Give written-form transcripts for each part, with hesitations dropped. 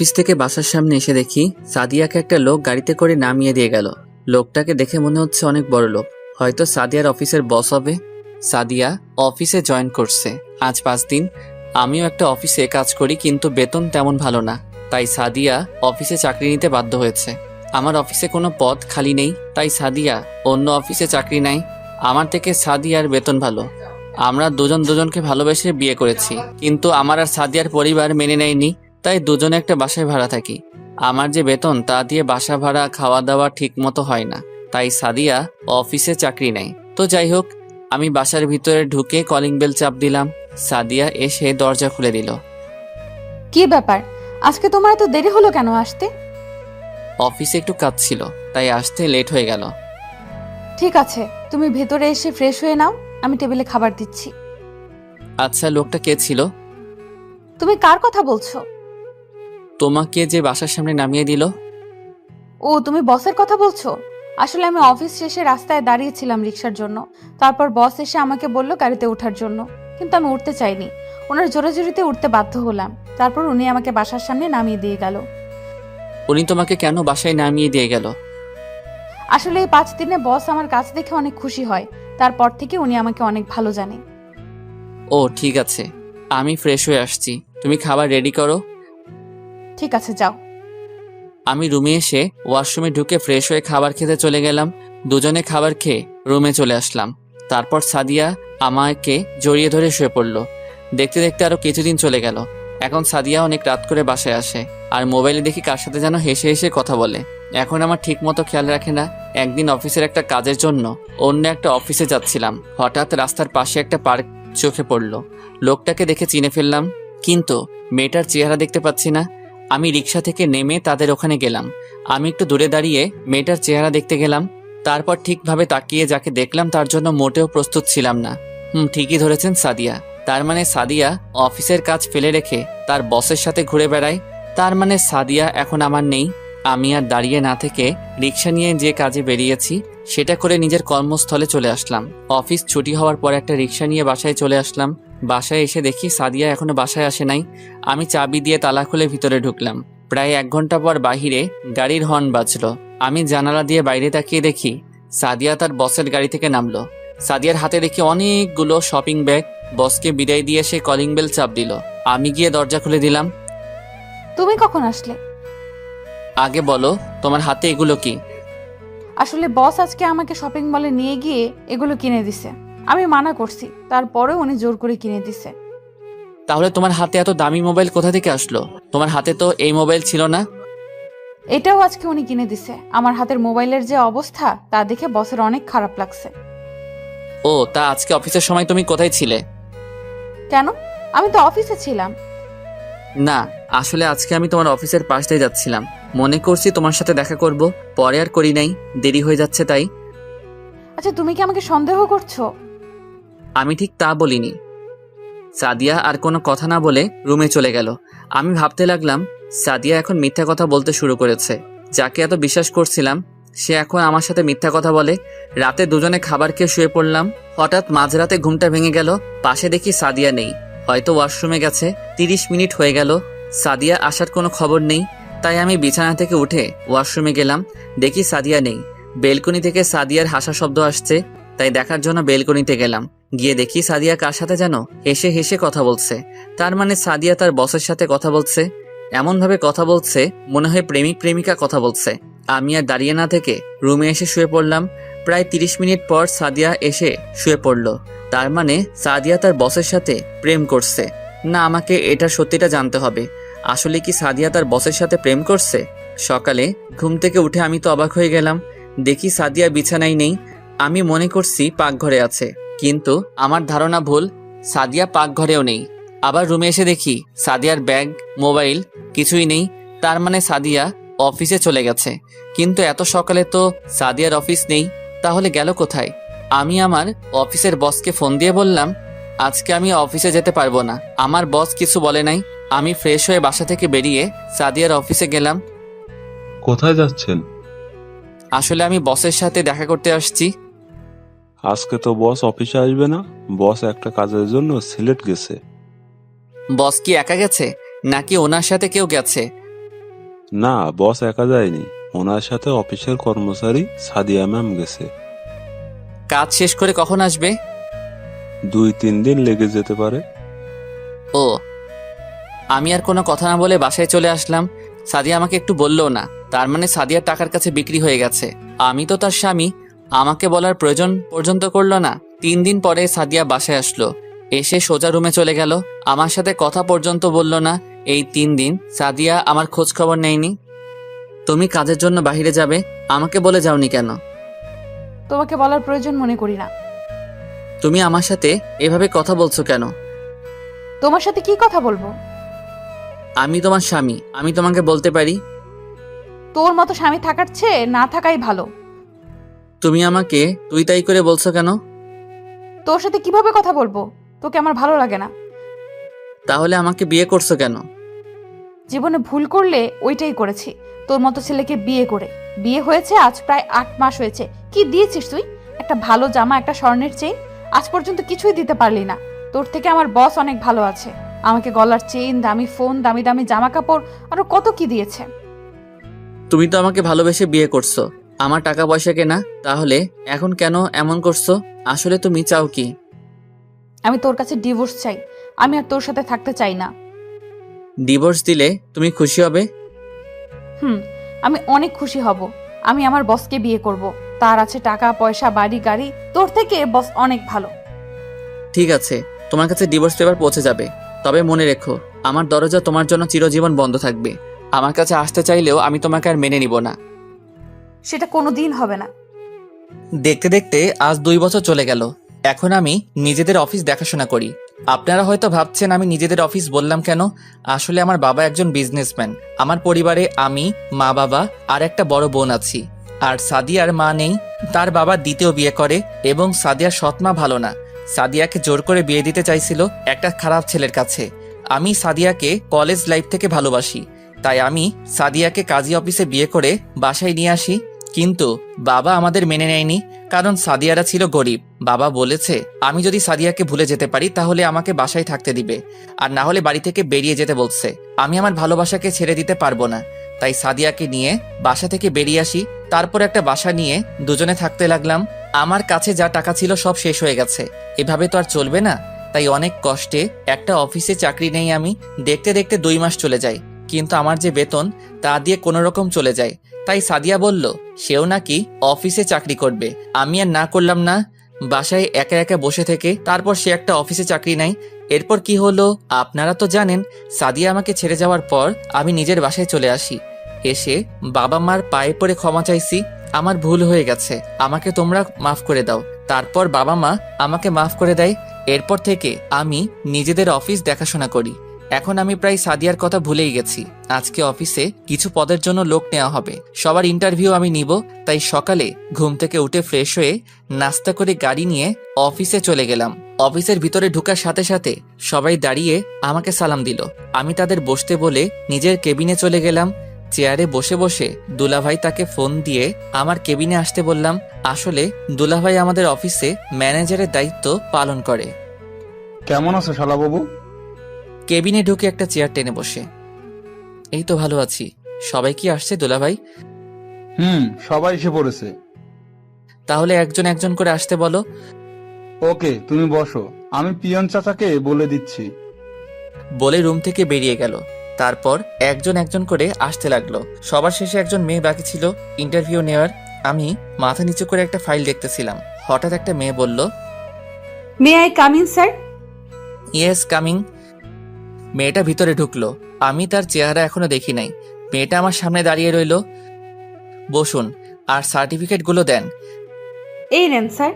Office থেকে বাসার সামনে এসে দেখি সাদিয়াকে একটা লোক গাড়িতে করে নামিয়ে দিয়ে গেল। লোকটাকে দেখে মনে হচ্ছে অনেক বড় লোক, হয়তো সাদিয়ার অফিসের বস হবে। সাদিয়া অফিসে জয়েন করছে আজ 5 দিন। আমিও একটা অফিসে কাজ করি, কিন্তু বেতন তেমন ভালো না, তাই সাদিয়া অফিসে চাকরি নিতে বাধ্য হয়েছে। আমার অফিসে কোনো পদ খালি নেই, তাই সাদিয়া অন্য অফিসে চাকরি নেয়। আমার থেকে সাদিয়ার বেতন ভালো। আমরা দুজন দুজনকে ভালোবেসে বিয়ে করেছি, কিন্তু আমার আর সাদিয়ার পরিবার মেনে নেয়নি, তাই দুজনে একটা বাসায় ভাড়া থাকি। আমার যে বেতন তা দিয়ে বাসা ভাড়া খাওয়া দাওয়া ঠিক মতো হয় না, তাই সাদিয়া অফিসে চাকরি নেয়। তো যাই হোক, আমি বাসার ভিতরে ঢুকে কলিং বেল চাপ দিলাম। সাদিয়া এসে দরজা খুলে দিল। কি ব্যাপার, আজকে তোমার এত দেরি হলো কেন আসতে? অফিসে একটু কাজ ছিল, তাই আসতে লেট হয়ে গেল। ঠিক আছে, তুমি ভেতরে এসে ফ্রেশ হয়ে নাও, আমি টেবিলে খাবার দিচ্ছি। আচ্ছা, লোকটা কে ছিল? তুমি কার কথা বলছো? তোমাকে যে বাসার সামনে নামিয়ে দিল। ও, তুমি বসের কথা বলছো? আসলে আমি অফিস শেষে রাস্তায় দাঁড়িয়েছিলাম রিক্সার জন্য। তারপর বস এসে আমাকে বলল গাড়িতে ওঠার জন্য, কিন্তু আমি উঠতে চাইনি। ওনার জোরাজুরিতে উঠতে বাধ্য হলাম। তারপর উনি আমাকে বাসার সামনে নামিয়ে দিয়ে গেল। উনি তোমাকে কেন বাসায় নামিয়ে দিয়ে গেল? আসলে এই 5 দিনে বস আমার কাজ দেখে অনেক খুশি হয়। তারপর থেকে উনি আমাকে অনেক ভালো জানে। ও ঠিক আছে, আমি ফ্রেশ হয়ে আসছি, তুমি খাবার রেডি করো। ঠিক আছে, যাও। আমি রুমে এসে ওয়াশরুমে ঢুকে ফ্রেশ হয়ে খাবার খেতে চলে গেলাম। দুজনে খাবার খেয়ে রুমে চলে আসলাম। তারপর সাদিয়া আমাকে জড়িয়ে ধরে শুয়ে পড়ল। দেখতে দেখতে আরো কিছুদিন চলে গেল। এখন সাদিয়া অনেক রাত করে বাসায় আসে, আর মোবাইলে দেখি কার সাথে যেন হেসে হেসে কথা বলে। এখন আমার ঠিক মতো খেয়াল রাখে না। একদিন অফিসের একটা কাজের জন্য অন্য একটা অফিসে যাচ্ছিলাম, হঠাৎ রাস্তার পাশে একটা পার্ক চোখে পড়ল। লোকটাকে দেখে চিনে ফেললাম, কিন্তু মেয়েটার চেহারা দেখতে পাচ্ছি না। আমি রিক্সা থেকে নেমে তাদের ওখানে গেলাম। আমি একটু দূরে দাঁড়িয়ে মেয়েটার চেহারা দেখতে গেলাম। তারপর ঠিকভাবে তাকিয়ে যাকে দেখলাম তার জন্য মোটেও প্রস্তুত ছিলাম না। ঠিকই ধরেছেন, সাদিয়া। তার মানে সাদিয়া অফিসের কাজ ফেলে রেখে তার বসের সাথে ঘুরে বেড়ায়। তার মানে সাদিয়া এখন আমার নেই। আমি আর দাঁড়িয়ে না থেকে রিক্সা নিয়ে যে কাজে বেরিয়েছি সেটা করে নিজের কর্মস্থলে চলে আসলাম। অফিস ছুটি হওয়ার পর একটা রিক্সা নিয়ে বাসায় চলে আসলাম। বাসায় এসে দেখি সাদিয়া এখনো বাসায় আসে নাই। আমি চাবি দিয়ে তালা খুলে ভিতরে ঢুকলাম। প্রায় 1 ঘন্টা পর বাহিরে গাড়ির হর্ন বাজলো। আমি জানালা দিয়ে বাইরে তাকিয়ে দেখি সাদিয়া তার বসের গাড়ি থেকে নামলো। সাদিয়ার হাতে দেখি অনেকগুলো শপিং ব্যাগ। বসকে বিদায় দিয়ে সে কলিং বেল চাপ দিল। আমি গিয়ে দরজা খুলে দিলাম। তুমি কখন আসলে? আগে বলো, তোমার হাতে এগুলো কি? আসলে বস আজকে আমাকে শপিং মলে নিয়ে গিয়ে এগুলো কিনে দিছে। আমি মানা করছি, তারপরে উনি জোর করে কিনে দিছে। তাহলে তোমার হাতে এত দামি মোবাইল কোথা থেকে আসলো? তোমার হাতে তো এই মোবাইল ছিল না। এটাও আজকে উনি কিনে দিছে। আমার হাতের মোবাইলের যে অবস্থা তা দেখে বসের অনেক খারাপ লাগছে। ও, তা আজকে অফিসের সময় তুমি কোথায় ছিলে? কেন? আমি তো অফিসে ছিলাম। না, আসলে আজকে আমি তোমার অফিসের পাশ দিয়ে যাচ্ছিলাম। মনে করছি তোমার সাথে দেখা করব, পরে আর করি নাই, দেরি হয়ে যাচ্ছে তাই। আচ্ছা, তুমি কি আমাকে সন্দেহ করছো? আমি ঠিক তা বলিনি। সাদিয়া আর কোনো কথা না বলে রুমে চলে গেল। আমি ভাবতে লাগলাম, সাদিয়া এখন মিথ্যা কথা বলতে শুরু করেছে। যাকে এত বিশ্বাস করছিলাম সে এখন আমার সাথে মিথ্যা কথা বলে। রাতে দুজনে খাবার খেয়ে শুয়ে পড়লাম। হঠাৎ মাঝরাতে ঘুমটা ভেঙে গেল। পাশে দেখি সাদিয়া নেই, হয়তো ওয়াশরুমে গেছে। 30 মিনিট হয়ে গেল, সাদিয়া আসার কোনো খবর নেই। তাই আমি বিছানা থেকে উঠে ওয়াশরুমে গেলাম। দেখি সাদিয়া নেই। বেলকনি থেকে সাদিয়ার হাসা শব্দ আসছে, তাই দেখার জন্য বেলকনিতে গেলাম। গিয়ে দেখি সাদিয়া কার সাথে যেন হেসে হেসে কথা বলছে। তার মানে সাদিয়া তার বসের সাথে কথা বলছে। এমনভাবে কথা বলছে মনে হয় প্রেমিক প্রেমিকা কথা বলছে। আমি আর দাঁড়িয়ে না থেকে রুমে এসে শুয়ে পড়লাম। প্রায় 30 মিনিট পর সাদিয়া এসে শুয়ে পড়ল। তার মানে সাদিয়া তার বসের সাথে প্রেম করছে। না, আমাকে এটা সত্যিটা জানতে হবে। আসলে কি সাদিয়া তার বসের সাথে প্রেম করছে? সকালে ঘুম থেকে উঠে আমি তো অবাক হয়ে গেলাম। দেখি সাদিয়া বিছানায় নেই। আমি মনে করছি পাকঘরে আছে, কিন্তু আমার ধারণা ভুল। সাদিয়া পাকঘরেও নেই। আবার রুমে এসে দেখি সাদিয়ার ব্যাগ, মোবাইল কিছুই নেই। তার মানে সাদিয়া অফিসে চলে গেছে। কিন্তু এত সকালে তো সাদিয়ার অফিস নেই, তাহলে গেল কোথায়? আমি আমার অফিসের বসকে ফোন দিয়ে বললাম, আজকে আমি অফিসে যেতে পারবো না। আমার বস কিছু বলে নাই। আমি ফ্রেশ হয়ে বাসা থেকে বেরিয়ে সাদিয়ার অফিসে গেলাম। কোথায় যাচ্ছেন? আসলে আমি বসের সাথে দেখা করতে আসছি। আজকে তো বস অফিসে আসবে না। বস একটা কাজের জন্য সিলেট গেছে। বস কি একা গেছে, নাকি ওনার সাথে কেউ গেছে? না, বস একা যায়নি, ওনার সাথে অফিসের কর্মচারী সাদিয়া ম্যাম গেছে। কাজ শেষ করে কখন আসবে? 2-3 দিন লেগে যেতে পারে। ও, আমি আর কোনো কথা না বলে বাসায় চলে আসলাম। সাদিয়া আমাকে একটু বললও না, তার মানে সাদিয়ার টাকার কাছে বিক্রি হয়ে গেছে। আমি তো তার স্বামী, আমাকে বলার প্রয়োজন পর্যন্ত করলো না। 3 দিন পরে সাদিয়া বাসায় আসলো, এসে সোজা রুমে চলে গেল, আমার সাথে কথা পর্যন্ত বলল না। এই 3 দিন সাদিয়া আমার খোঁজ খবর নেয়নি। তুমি কাজের জন্য বাইরে যাবে, আমাকে বলে যাওনি কেন? তোমাকে বলার প্রয়োজন মনে করি না। তুমি আমার সাথে এভাবে কথা বলছো কেন? তোমার সাথে কি কথা বলবো? আমি তোমার স্বামী, আমি তোমাকে বলতে পারি। তোর মতো স্বামী থাকার চেয়ে না থাকাই ভালো। তুমি আমাকে তুই তাই করে বলছো কেন? তোর সাথে কিভাবে কথা বলবো? তোকে আমার ভালো লাগে না। তাহলে আমাকে বিয়ে করছো কেন? জীবনে ভুল করলে ওইটাই করেছি, তোর মতো ছেলেকে বিয়ে করে। বিয়ে হয়েছে আজ প্রায় 8 মাস হয়েছে। কি দিয়েছিস তুই? একটা ভালো জামা, একটা স্বর্ণের চেইন, আজ পর্যন্ত কিছুই দিতে পারলি না। তোর থেকে আমার বস অনেক ভালো আছে, আমাকে গলার চেইন, দামি ফোন, দামি দামি জামা কাপড়, আরো কত কি দিয়েছে। তুমি তো আমাকে ভালোবেসে বিয়ে করছো, আমার টাকা পয়সা কেনা, তাহলে এখন কেন এমন করছো? আসলে তুমি চাও কি? আমি তোর কাছে ডিভোর্স চাই, আমি আর তোর সাথে থাকতে চাই না। ডিভোর্স দিলে তুমি খুশি হবে? আমি অনেক খুশি হব। আমি আমার বসকে বিয়ে করব, তার আছে টাকা পয়সা, বাড়ি গাড়ি। তোর থেকে বস অনেক ভালো। ঠিক আছে, তোমার কাছে ডিভোর্স পেপার পৌঁছে যাবে, তবে মনে রেখো আমার দরজা তোমার জন্য চিরজীবন বন্ধ থাকবে। আমার কাছে আসতে চাইলেও আমি তোমাকে আর মেনে নিব না। সেটা কোনোদিন হবে না। দেখতে দেখতে আজ 2 বছর চলে গেল। এখন আমি নিজেদের অফিস দেখাশোনা করি। আপনারা হয়তো ভাবছেন আমি নিজেদের অফিস বললাম কেন। আসলে আমার বাবা একজন বিজনেসম্যান। আমার পরিবারে আমি, মা বাবা আর একটা বড় বোন আছি। আর সাদিয়ার মা নেই, তার বাবা দ্বিতীয় বিয়ে করে এবং সাদিয়ার সৎ মা ভালো না। সাদিয়াকে জোর করে বিয়ে দিতে চাইছিল একটা খারাপ ছেলের কাছে। আমি সাদিয়াকে কলেজ লাইফ থেকে ভালোবাসি, তাই আমি সাদিয়াকে কাজী অফিসে বিয়ে করে বাসায় নিয়ে আসি। কিন্তু বাবা আমাদের মেনে নেয়নি, কারণ সাদিয়ারা ছিল গরিব। বাবা বলেছে আমি যদি সাদিয়াকে ভুলে যেতে পারি তাহলে আমাকে বাসায় থাকতে দিবে, আর না হলে বাড়ি থেকে বেরিয়ে যেতে বলছে। আমি আমার ভালোবাসাকে ছেড়ে দিতে পারবো না, তাই সাদিয়াকে নিয়ে বাসা থেকে বেরিয়ে আসি। তারপর একটা বাসা নিয়ে দুজনে থাকতে লাগলাম। আমার কাছে যা টাকা ছিল সব শেষ হয়ে গেছে, এভাবে তো আর চলবে না। তাই অনেক কষ্টে একটা অফিসে চাকরি নেই আমি। দেখতে দেখতে 2 মাস চলে যায়, কিন্তু আমার যে বেতন তা দিয়ে কোনো রকম চলে যায়। তাই সাদিয়া বলল সেও নাকি অফিসে চাকরি করবে। আমি আর না করলাম না, বাসায় একা একা বসে থেকে তারপর সে একটা অফিসে চাকরি নেয়। এরপর কি হলো আপনারা তো জানেন। সাদিয়া আমাকে ছেড়ে যাওয়ার পর আমি নিজের বাসায় চলে আসি। এসে বাবা মার পায়ে পড়ে ক্ষমা চাইছি, আমার ভুল হয়ে গেছে, আমাকে তোমরা মাফ করে দাও। তারপর বাবা মা আমাকে মাফ করে দেয়। এরপর থেকে আমি নিজেদের অফিস দেখাশোনা করি। এখন আমি প্রায় সাদিয়ার কথা ভুলেই গেছি। আজকে অফিসে কিছু পদের জন্য লোক নেওয়া হবে, সবার ইন্টারভিউ আমি নিব। তাই সকালে ঘুম থেকে উঠে ফ্রেশ হয়ে নাস্তা করে গাড়ি নিয়ে অফিসে চলে গেলাম। অফিসের ভিতরে ঢোকার সাথে সাথে সবাই দাঁড়িয়ে আমাকে সালাম দিল। আমি তাদের বসতে বলে নিজের কেবিনে চলে গেলাম। চেয়ারে বসে বসে দুলাভাই তাকে ফোন দিয়ে আমার কেবিনে আসতে বললাম। আসলে দুলাভাই আমাদের অফিসে ম্যানেজারের দায়িত্ব পালন করে। কেমন আছো শালাবাবু? কেবিনে ঢুকে একটা চেয়ার টেনে বসে, এই তো ভালো আছি। সবাই কি আসছে দুলাভাই? সবাই এসে পড়েছে। তাহলে একজন একজন করে আসতে বলো। ওকে, তুমি বসো, আমি পিয়ন চাচাকে বলে দিচ্ছি। বলে রুম থেকে বেরিয়ে গেল। তারপর একজন একজন করে আসতে লাগলো। সবার শেষে একজন মেয়ে বাকি ছিল ইন্টারভিউ নেওয়ার। আমি মাথা নিচু করে একটা ফাইল দেখতেছিলাম। হঠাৎ একটা মেয়ে বলল, may I come in sir? Yes coming. মেয়েটা ভিতরে ঢুকলো। আমি তার চেহারা এখনো দেখি নাই। মেয়েটা আমার সামনে দাঁড়িয়ে রইল। বসুন আর সার্টিফিকেটগুলো দেন। এই নেন স্যার।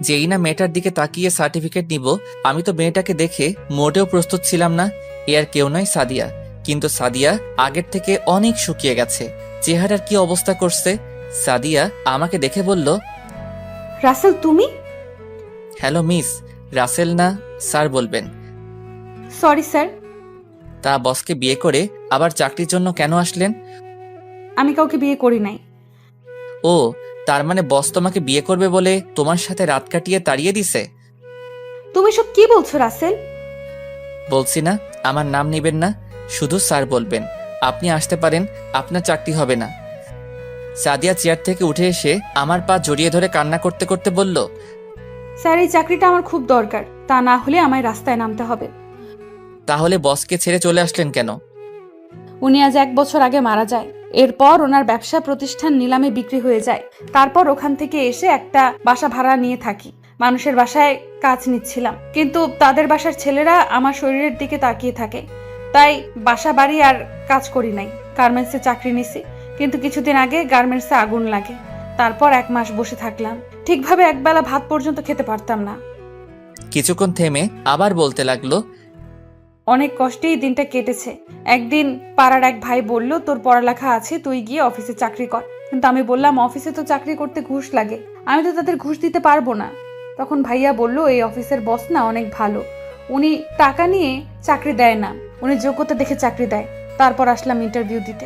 যেই না মেয়েটার দিকে তাকিয়ে সার্টিফিকেট নিব, আমি তো মেয়েটাকে দেখে মোটেও প্রস্তুত ছিলাম না। এ আর কেউ নয়, সাদিয়া। কিন্তু সাদিয়া আগের থেকে অনেক শুকিয়ে গেছে, চেহারার কি অবস্থা করছে। সাদিয়া আমাকে দেখে বলল, রাসেল তুমি? Hello miss. রাসেল না, স্যার বলবেন। Sorry sir. তা বসকে বিয়ে করে আবার চাকরির জন্য কেন আসলেন? আমি কাউকে বিয়ে করি নাই। ও, তার মানে বস তোমাকে বিয়ে করবে বলে তোমার সাথে রাত কাটিয়ে তাড়িয়ে দিছে? তুমি সব কি বলছো রাসেল? বলছি না, আমার নাম নেবেন না, শুধু স্যার বলবেন। আপনি আসতে পারেন, আপনার চাকরি হবে না। সাদিয়া চেয়ার থেকে উঠে এসে আমার পা জড়িয়ে ধরে কান্না করতে করতে বলল, স্যার এই চাকরিটা আমার খুব দরকার, তা না হলে আমায় রাস্তায় নামতে হবে। তাহলে বসকে ছেড়ে চলে আসলেন কেন? উনি আজ 1 বছর আগে মারা যায়। এরপর ওনার ব্যবসা প্রতিষ্ঠান নিলামে বিক্রি হয়ে যায়। তারপর ওখান থেকে এসে একটা বাসা ভাড়া নিয়ে থাকি। মানুষের বাসায় কাজ নিচ্ছিলাম, কিন্তু তাদের বাসার ছেলেরা আমার শরীরের দিকে তাকিয়ে থাকে, তাই বাসা বাড়ি আর কাজ করি নাই। গার্মেন্টসে চাকরি নিছি, কিন্তু কিছুদিন আগে গার্মেন্টসে আগুন লাগে। তারপর 1 মাস বসে থাকলাম, ঠিকভাবে একবেলা ভাত পর্যন্ত খেতে পারতাম না। কিছুক্ষণ থেমে আবার বলতে লাগলো, অনেক কষ্টেই দিনটা কেটেছে। একদিন পাড়ার এক ভাই বলল, তোর পড়ালেখা আছে, তুই গিয়ে অফিসে চাকরি কর। কিন্তু আমি বললাম, অফিসে তো চাকরি করতে ঘুষ লাগে, আমি তো তাদের ঘুষ দিতে পারবো না। তখন ভাইয়া বলল, এই অফিসের বস না অনেক ভালো, উনি টাকা নিয়ে চাকরি দেয় না, উনি যোগ্যতা দেখে চাকরি দেয়। তারপর আসলাম ইন্টারভিউ দিতে।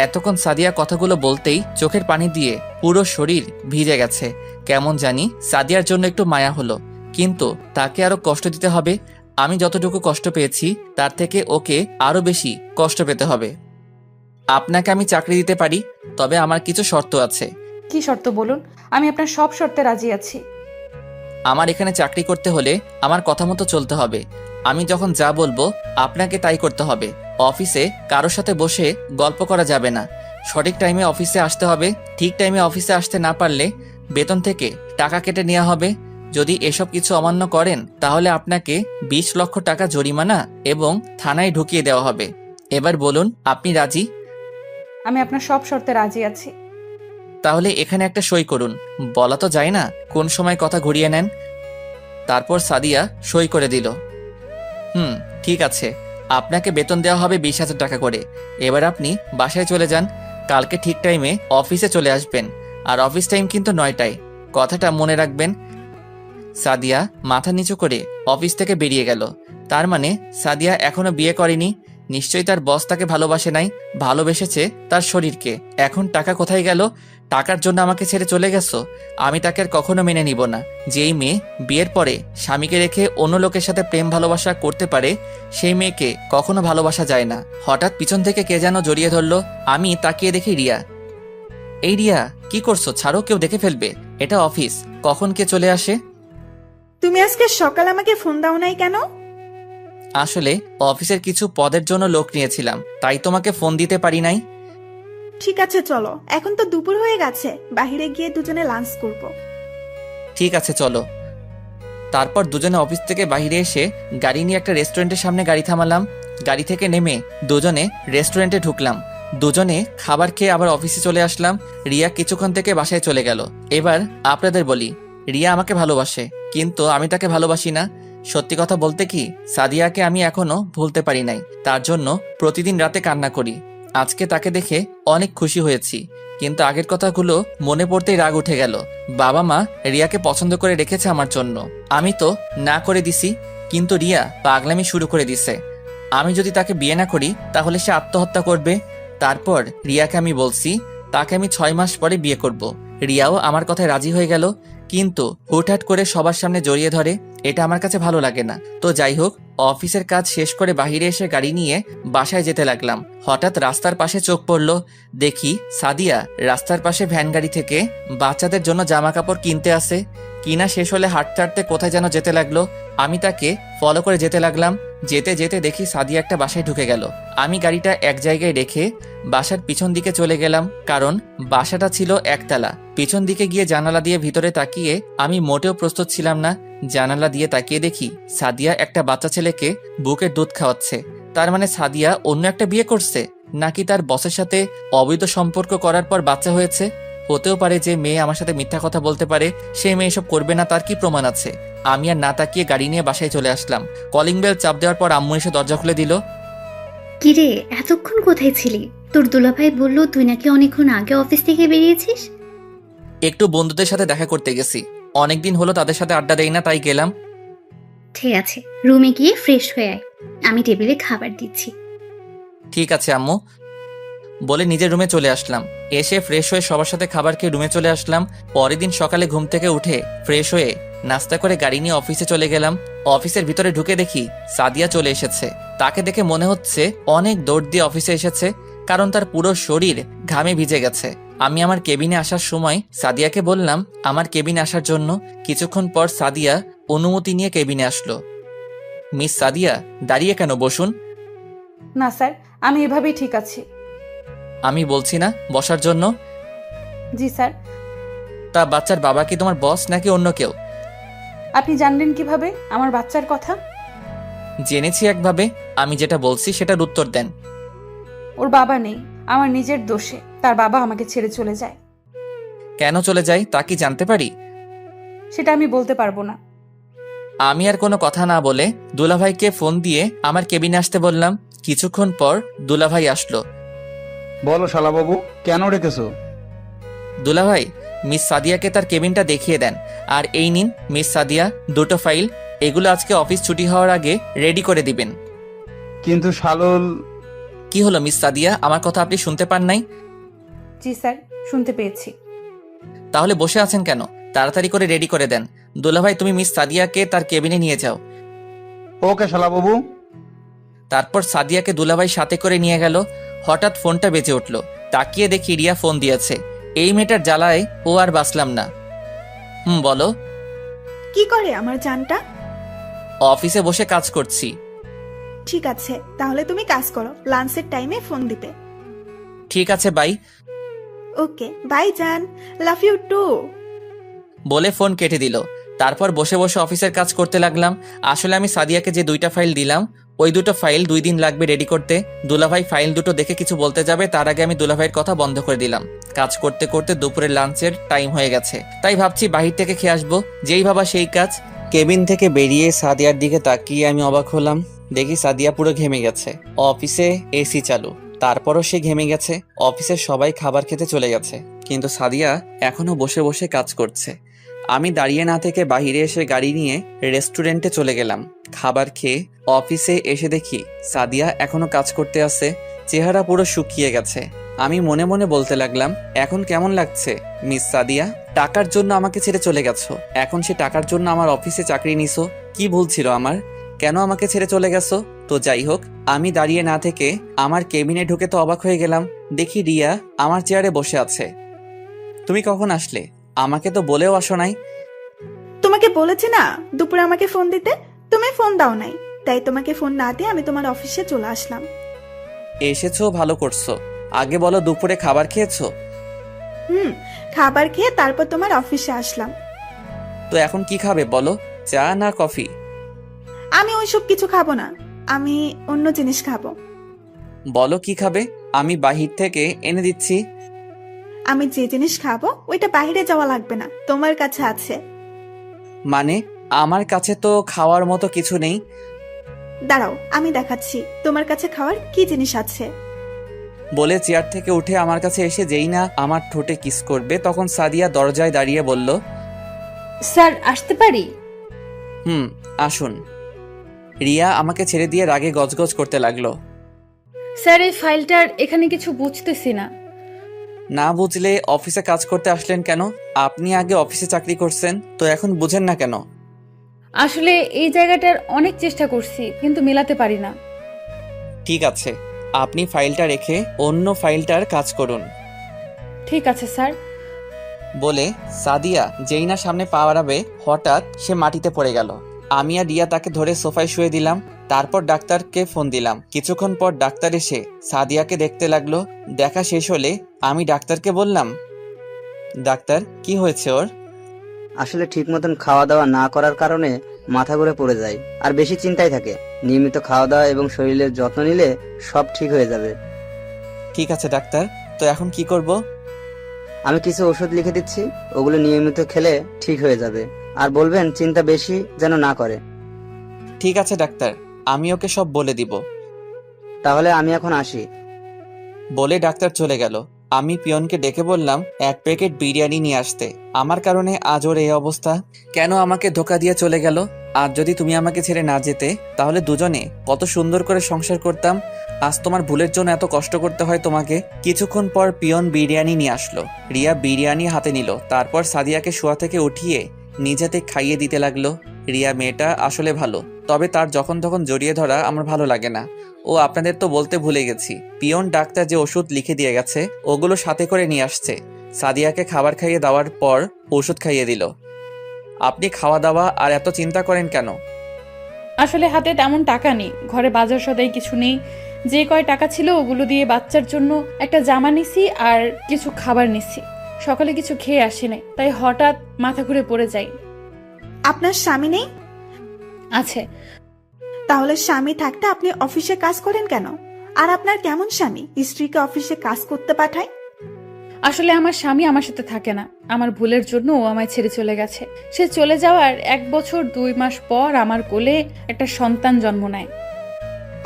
এতক্ষণ সাদিয়া কথাগুলো বলতেই চোখের পানি দিয়ে পুরো শরীর ভিজে গেছে। কেমন জানি সাদিয়ার জন্য একটু মায়া হলো, কিন্তু তাকে আরো কষ্ট দিতে হবে। আমি যতটুকু কষ্ট পেয়েছি তার থেকে ওকে আরো বেশি কষ্ট পেতে হবে। আপনাকে আমি চাকরি দিতে পারি, তবে আমার কিছু শর্ত আছে। কি শর্ত বলুন, আমি আপনার সব শর্তে রাজি আছি। আমার এখানে চাকরি করতে হলে আমার কথা মতো চলতে হবে। আমি যখন যা বলবো আপনাকে তাই করতে হবে। অফিসে কারোর সাথে বসে গল্প করা যাবে না। সঠিক টাইমে অফিসে আসতে হবে। ঠিক টাইমে অফিসে আসতে না পারলে বেতন থেকে টাকা কেটে নেওয়া হবে। যদি এসব কিছু অমান্য করেন তাহলে আপনাকে 20 লক্ষ টাকা জরিমানা এবং থানায় ঢুকিয়ে দেওয়া হবে। এবার বলুন, আপনি রাজি? আমি আপনার সব শর্তে রাজি আছি। তাহলে এখানে একটা সই করুন। বলা তো যায় না কোন সময় কথা ঘুরিয়ে নেন। তারপর সাদিয়া সই করে দিল। ঠিক আছে, আপনাকে বেতন দেওয়া হবে 20,000 টাকা করে। এবার আপনি বাসায় চলে যান। কালকে ঠিক টাইমে অফিসে চলে আসবেন, আর অফিস টাইম কিন্তু 9টায়, কথাটা মনে রাখবেন। সাদিয়া মাথা নিচু করে অফিস থেকে বেরিয়ে গেল। তার মানে সাদিয়া এখনো বিয়ে করেনি। নিশ্চয়ই তার বস তাকে ভালোবাসে নাই, ভালোবেসেছে তার শরীরকে। এখন টাকা কোথায় গেল? টাকার জন্য আমাকে ছেড়ে চলে গেছো? আমি তাকে আর কখনো মেনে নিব না। যেই মেয়ে বিয়ের পরে স্বামীকে রেখে অন্য লোকের সাথে প্রেম ভালোবাসা করতে পারে, সেই মেয়েকে কখনো ভালোবাসা যায় না। হঠাৎ পিছন থেকে কে যেন জড়িয়ে ধরলো। আমি তাকিয়ে দেখি রিয়া। এই রিয়া, কি করছো? ছাড়ো, কেউ দেখে ফেলবে। এটা অফিস, কখন কে চলে আসে। তুমি আজকে সকালে আমাকে ফোন দাও নাই কেন? আসলে অফিসের কিছু পদের জন্য লোক নিয়েছিলাম, তাই তোমাকে ফোন দিতে পারি নাই। ঠিক আছে চলো, এখন তো দুপুর হয়ে গেছে, বাইরে গিয়ে দুজনে লাঞ্চ করব। ঠিক আছে চলো। তারপর দুজনে অফিস থেকে বাইরে এসে গাড়ি নিয়ে একটা রেস্টুরেন্টের সামনে গাড়ি থামালাম। গাড়ি থেকে নেমে দুজনে রেস্টুরেন্টে ঢুকলাম। দুজনে খাবার খেয়ে আবার অফিসে চলে আসলাম। রিয়া কিছুক্ষণ থেকে বাসায় চলে গেল। এবার আপনাদের বলি, রিয়া আমাকে ভালোবাসে, কিন্তু আমি তাকে ভালোবাসি না। সত্যি কথা বলতে কি, সাদিয়াকে আমি এখনো ভুলতে পারি নাই। তার জন্য প্রতিদিন রাতে কান্না করি। আজকে তাকে দেখে অনেক খুশি হয়েছি, কিন্তু আগের কথাগুলো মনে পড়তেই রাগ উঠে গেল। বাবা মা রিয়াকে পছন্দ করে রেখেছে আমার জন্য, আমি তো না করে দিছি, কিন্তু রিয়া পাগলামি শুরু করে দিছে। আমি যদি তাকে বিয়ে না করি তাহলে সে আত্মহত্যা করবে। তারপর রিয়াকে আমি বলছি তাকে আমি 6 মাস পরে বিয়ে করব। রিয়াও আমার কথায় রাজি হয়ে গেল, কিন্তু হুটহাট করে সবার সামনে জড়িয়ে ধরে। এটা আমার কাছে ভালো লাগে না। তো যাই হোক, অফিসের কাজ শেষ করে বাইরে এসে গাড়ি নিয়ে বাসায় যেতে লাগলাম। হঠাৎ রাস্তার পাশে চোখ পড়লো। দেখি সাদিয়া রাস্তার পাশে ভ্যান গাড়ি থেকে বাচ্চাদের জন্য জামা কাপড় কিনতে আসে। কিনা শেষ হলে হাঁটতে হাঁটতে কোথায় যেন যেতে লাগলো। আমি তাকে ফলো করে যেতে লাগলাম। যেতে যেতে দেখি সাদিয়া একটা বাসায় ঢুকে গেল। আমি গাড়িটা এক জায়গায় রেখে বাসার পিছন দিকে চলে গেলাম, কারণ বাসাটা ছিল একতলা। পিছন দিকে গিয়ে জানালা দিয়ে ভিতরে তাকিয়ে আমি মোটেও প্রস্তুত ছিলাম না। জানালা দিয়ে তাকিয়ে দেখি সাদিয়া একটা বাচ্চা ছেলেকে বুকের দুধ খাওয়াচ্ছে। তার মানে সাদিয়া অন্য একটা বিয়ে করছে, নাকি তার বসের সাথে অবৈধ সম্পর্ক করার পর বাচ্চা হয়েছে। হতেও পারে যে মেয়ে আমার সাথে মিথ্যা কথা বলতে পারে, সেই মেয়ে এসব করবে না, তার কি প্রমাণ আছে? আমি আর না তাকিয়ে গাড়ি নিয়ে বাসায় চলে আসলাম। কলিং বেল চাপ দেওয়ার পর আম্মু এসে দরজা খুলে দিল। কিরে, এতক্ষণ কোথায় ছিলি? তোর দুলাভাই বলল তুই নাকি অনেকক্ষণ আগে অফিস থেকে বেরিয়েছিস। একটু বন্ধুদের সাথে দেখা করতে গেছি, অনেকদিন হলো তাদের সাথে আড্ডা দেই না, তাই গেলাম। ঠিক আছে, রুমে গিয়ে ফ্রেশ হয়ে আয়, আমি টেবিলে খাবার দিচ্ছি। ঠিক আছে আম্মু বলে নিজের রুমে চলে আসলাম। এসে ফ্রেশ হয়ে সবার সাথে খাবার খেয়ে রুমে চলে আসলাম। পরের দিন সকালে ঘুম থেকে উঠে ফ্রেশ হয়ে নাস্তা করে গাড়ি নিয়ে অফিসে চলে গেলাম। অফিসের ভিতরে ঢুকে দেখি সাদিয়া চলে এসেছে। তাকে দেখে মনে হচ্ছে অনেক দৌড় দিয়ে অফিসে এসেছে, কারণ তার পুরো শরীর ঘামে ভিজে গেছে। আমি আমার কেবিনে আসার সময় সাদিয়াকে বললাম আমার কেবিনে আসার জন্য। কিছুক্ষণ পর সাদিয়া অনুমতি নিয়ে কেবিনে আসলো। মিস সাদিয়া, দাঁড়িয়ে কেন, বসুন। না স্যার, আমি এভাবেই ঠিক আছি। আমি বলছি না বসার জন্য? জি স্যার। তা বাচ্চার বাবা কি তোমার বস নাকি অন্য কেউ? আপনি জানলেন কিভাবে আমার বাচ্চার কথা? জেনেছি একভাবে, আমি যেটা বলছি সেটার উত্তর দেন। ওর বাবা নেই, আমার নিজের দোষে তার বাবা আমাকে ছেড়ে চলে যায়। কেন চলে যায় তা কি জানতে পারি? সেটা আমি বলতে পারবো না। আমি আর কোনো কথা না বলে দুলাভাইকে ফোন দিয়ে আমার কেবিনে আসতে বললাম। কিছুক্ষণ পর দুলাভাই আসলো। বলো শালাবাবু, কেন রেখেছো? দুলাভাই, মিস সাদিয়াকে তার কেবিনটা দেখিয়ে দেন। আর এই নিন মিস সাদিয়া, দুটো ফাইল। এগুলো আজকে অফিস ছুটি হওয়ার আগে রেডি করে দিবেন। কিন্তু শালুল। কি হলো মিস সাদিয়া, আমার কথা আপনি শুনতে পান নাই? জি স্যার, শুনতে পেয়েছি। তাহলে বসে আছেন কেন? তাড়াতাড়ি করে রেডি করে দেন। দুলাভাই, তুমি মিস সাদিয়াকে তার কেবিনে নিয়ে যাও। ওকে শালাবাবু। তারপর সাদিয়াকে দুলাভাই সাথে করে নিয়ে গেল। হঠাৎ ফোনটা বেজে উঠল। তাকিয়ে দেখি রিয়া ফোন দিয়েছে। এই মেয়েটার জ্বালায় ও আর বাঁচলাম না। বলো। কি করে আমার জানটা? অফিসে বসে কাজ করছি। ঠিক আছে, তাহলে তুমি কাজ করো, লাঞ্চের টাইমে ফোন দিবে। ঠিক আছে, বাই। ওকে, বাই জান, লাভ ইউ টু। বলে ফোন কেটে দিল। তারপর বসে বসে অফিসের কাজ করতে লাগলাম। আসলে আমি সাদিয়াকে যে 2টা ফাইল দিলাম, ওই 2টো ফাইল 2 দিন লাগবে রেডি করতে। দুলাভাই ফাইল দুটো দেখে কিছু বলতে যাবে, তার আগে আমি দুলাভাইয়ের কথা বন্ধ করে দিলাম। কাজ করতে করতে দুপুরের লাঞ্চের টাইম হয়ে গেছে, তাই ভাবছি বাহির থেকে খেয়ে আসবো। যেই ভাবা সেই কাজ। কেবিন থেকে বেরিয়ে সাদিয়ার দিকে তাকিয়ে আমি অবাক হলাম। দেখি সাদিয়া পুরো ঘেমে গেছে। অফিসে এসি চালু, তারপরও সে ঘেমে গেছে। অফিসের সবাই খাবার খেতে চলে গেছে, কিন্তু সাদিয়া এখনো বসে বসে কাজ করছে। আমি দাঁড়িয়ে না থেকে বাইরে এসে গাড়ি নিয়ে রেস্টুরেন্টে চলে গেলাম। খাবার খেয়ে অফিসে এসে দেখি সাদিয়া এখনো কাজ করতে আছে। চেহারা পুরো শুকিয়ে গেছে। আমি মনে মনে বলতে লাগলাম, এখন কেমন লাগছে মিস সাদিয়া? টাকার জন্য আমাকে ছেড়ে চলে গেছো, এখন সে টাকার জন্য আমার অফিসে চাকরি নিছো। কি ভুল ছিল আমার? কেন আমাকে ছেড়ে চলে গেছো? তো যাই হোক, আমি দাঁড়িয়ে না থেকে আমার কেবিনে ঢুকে তো অবাক হয়ে গেলাম। দেখি রিয়া আমার চেয়ারে বসে আছে। তুমি কখন আসলে? আমাকে তো বলেও আসো নাই। তোমাকে বলেছি না দুপুরে আমাকে ফোন দিতে, তুমি ফোন দাও নাই, তাই তোমাকে ফোন না দিয়ে আমি তোমার অফিসে চলে আসলাম। এসেছো, ভালো করছো। আগে বলো দুপুরে খাবার খেয়েছো? খাবার খেয়ে তারপর তোমার অফিসে আসলাম। তো এখন কি খাবে বলো, চা না কফি? আমি ওইসব কিছু খাবো না, আমি অন্য জিনিস খাবো। বলো কি খাবে, আমি বাহির থেকে এনে দিচ্ছি। আমি যে জিনিস খাবো ওইটা বাইরে যাওয়া লাগবে না, তোমার কাছে আছে। মানে আমার কাছে তো খাওয়ার মতো কিছু নেই। দাঁড়াও, আমি দেখাচ্ছি তোমার কাছে খাওয়ার কি জিনিস আছে। বলে চেয়ার থেকে উঠে আমার কাছে এসে যেই না আমার ঠোঁটে কিস করবে, তখন সাদিয়া দরজায় দাঁড়িয়ে বলল, স্যার, আসতে পারি? আসুন। রিয়া আমাকে ছেড়ে দিয়ে রাগে গজগজ করতে লাগলো। স্যার, এই ফাইলটার এখানে কিছু বুঝতেছি না। না বুঝলে অফিসে কাজ করতে আসলেন কেন? আপনি আগে অফিসে চাকরি করছেন, তো এখন বুঝেন না কেন? আসলে এই জায়গাটার অনেক চেষ্টা করছি, কিন্তু মেলাতে পারি না। ঠিক আছে, আপনি ফাইলটা রেখে অন্য ফাইলটার কাজ করুন। ঠিক আছে স্যার। বলে সাদিয়া যেই না সামনে পা বাড়াবে, হঠাৎ সে মাটিতে পড়ে গেল। আমি আর রিয়া তাকে ধরে সোফায় শুয়ে দিলাম। তারপর ডাক্তারকে ফোন দিলাম। কিছুক্ষণ পর ডাক্তার এসে সাদিয়াকে দেখতে লাগলো। দেখা শেষ হলে আমি ডাক্তারকে বললাম, ডাক্তার, কি হয়েছে ওর? আসলে ঠিক মতন খাওয়া দাওয়া না করার কারণে মাথা ঘুরে পড়ে যায় আর বেশি চিন্তায় থাকে। নিয়মিত খাওয়া দাওয়া এবং শরীরের যত্ন নিলে সব ঠিক হয়ে যাবে। ঠিক আছে ডাক্তার, তো এখন কি করব? আমি কিছু ওষুধ লিখে দিচ্ছি, ওগুলো নিয়মিত খেলে ঠিক হয়ে যাবে। আর বলবেন চিন্তা বেশি যেন না করে। ঠিক আছে ডাক্তার, আমি ওকে সব বলে দিব। তাহলে আমি এখন আসি। বলে ডাক্তার চলে গেল। আমি পিয়নকে ডেকে বললাম 1 প্যাকেট বিরিয়ানি নিয়ে আসতে। আমার কারণে আজ ওর এই অবস্থা। কেন আমাকে ধোকা দিয়ে চলে গেল? আর যদি তুমি আমাকে ছেড়ে না যেতে, তাহলে দুজনে কত সুন্দর করে সংসার করতাম। আজ তোমার ভুলের জন্য এত কষ্ট করতে হয় তোমাকে। কিছুক্ষণ পর পিয়ন বিরিয়ানি নিয়ে আসলো। রিয়া বিরিয়ানি হাতে নিল, তারপর সাদিয়াকে শোয়া থেকে উঠিয়ে নিজেতে খাইয়ে দিতে লাগলো। রিয়া মেয়েটা আসলে ভালো, তবে তার যখন তখন জড়িয়ে ধরা আমার ভালো লাগে না। ও আপনাদের তো বলতে ভুলে গেছি, পিয়ন ডাক্তার যে ওষুধ লিখে দিয়ে গেছে ওগুলো সাথে করে নিয়ে আসছে। সাদিয়াকে খাবার খাইয়ে দেওয়ার পর ওষুধ খাইয়ে দিল। আপনি খাওয়া দাওয়া আর এত চিন্তা করেন কেন? আসলে হাতে তেমন টাকা নেই, ঘরে বাজার সদাই কিছু নেই। যে কয় টাকা ছিল ওগুলো দিয়ে বাচ্চার জন্য একটা জামা নিছি আর কিছু খাবার নিছি। সকালে কিছু খেয়ে আসি নাই, তাই হঠাৎ মাথা ঘুরে পড়ে যাই। আপনার স্বামী নেই? আছে। তাহলে স্বামী থাকতে আপনি অফিসে কাজ করেন কেন? আর আপনার কেমন স্বামী স্ত্রীকে অফিসে কাজ করতে পাঠায়? আসলে আমার স্বামী আমার সাথে থাকে না, আমার ভুলের জন্য ও আমায় ছেড়ে চলে গেছে। সে চলে যাওয়ার 1 বছর 2 মাস পর আমার কোলে একটা সন্তান জন্ম নেয়।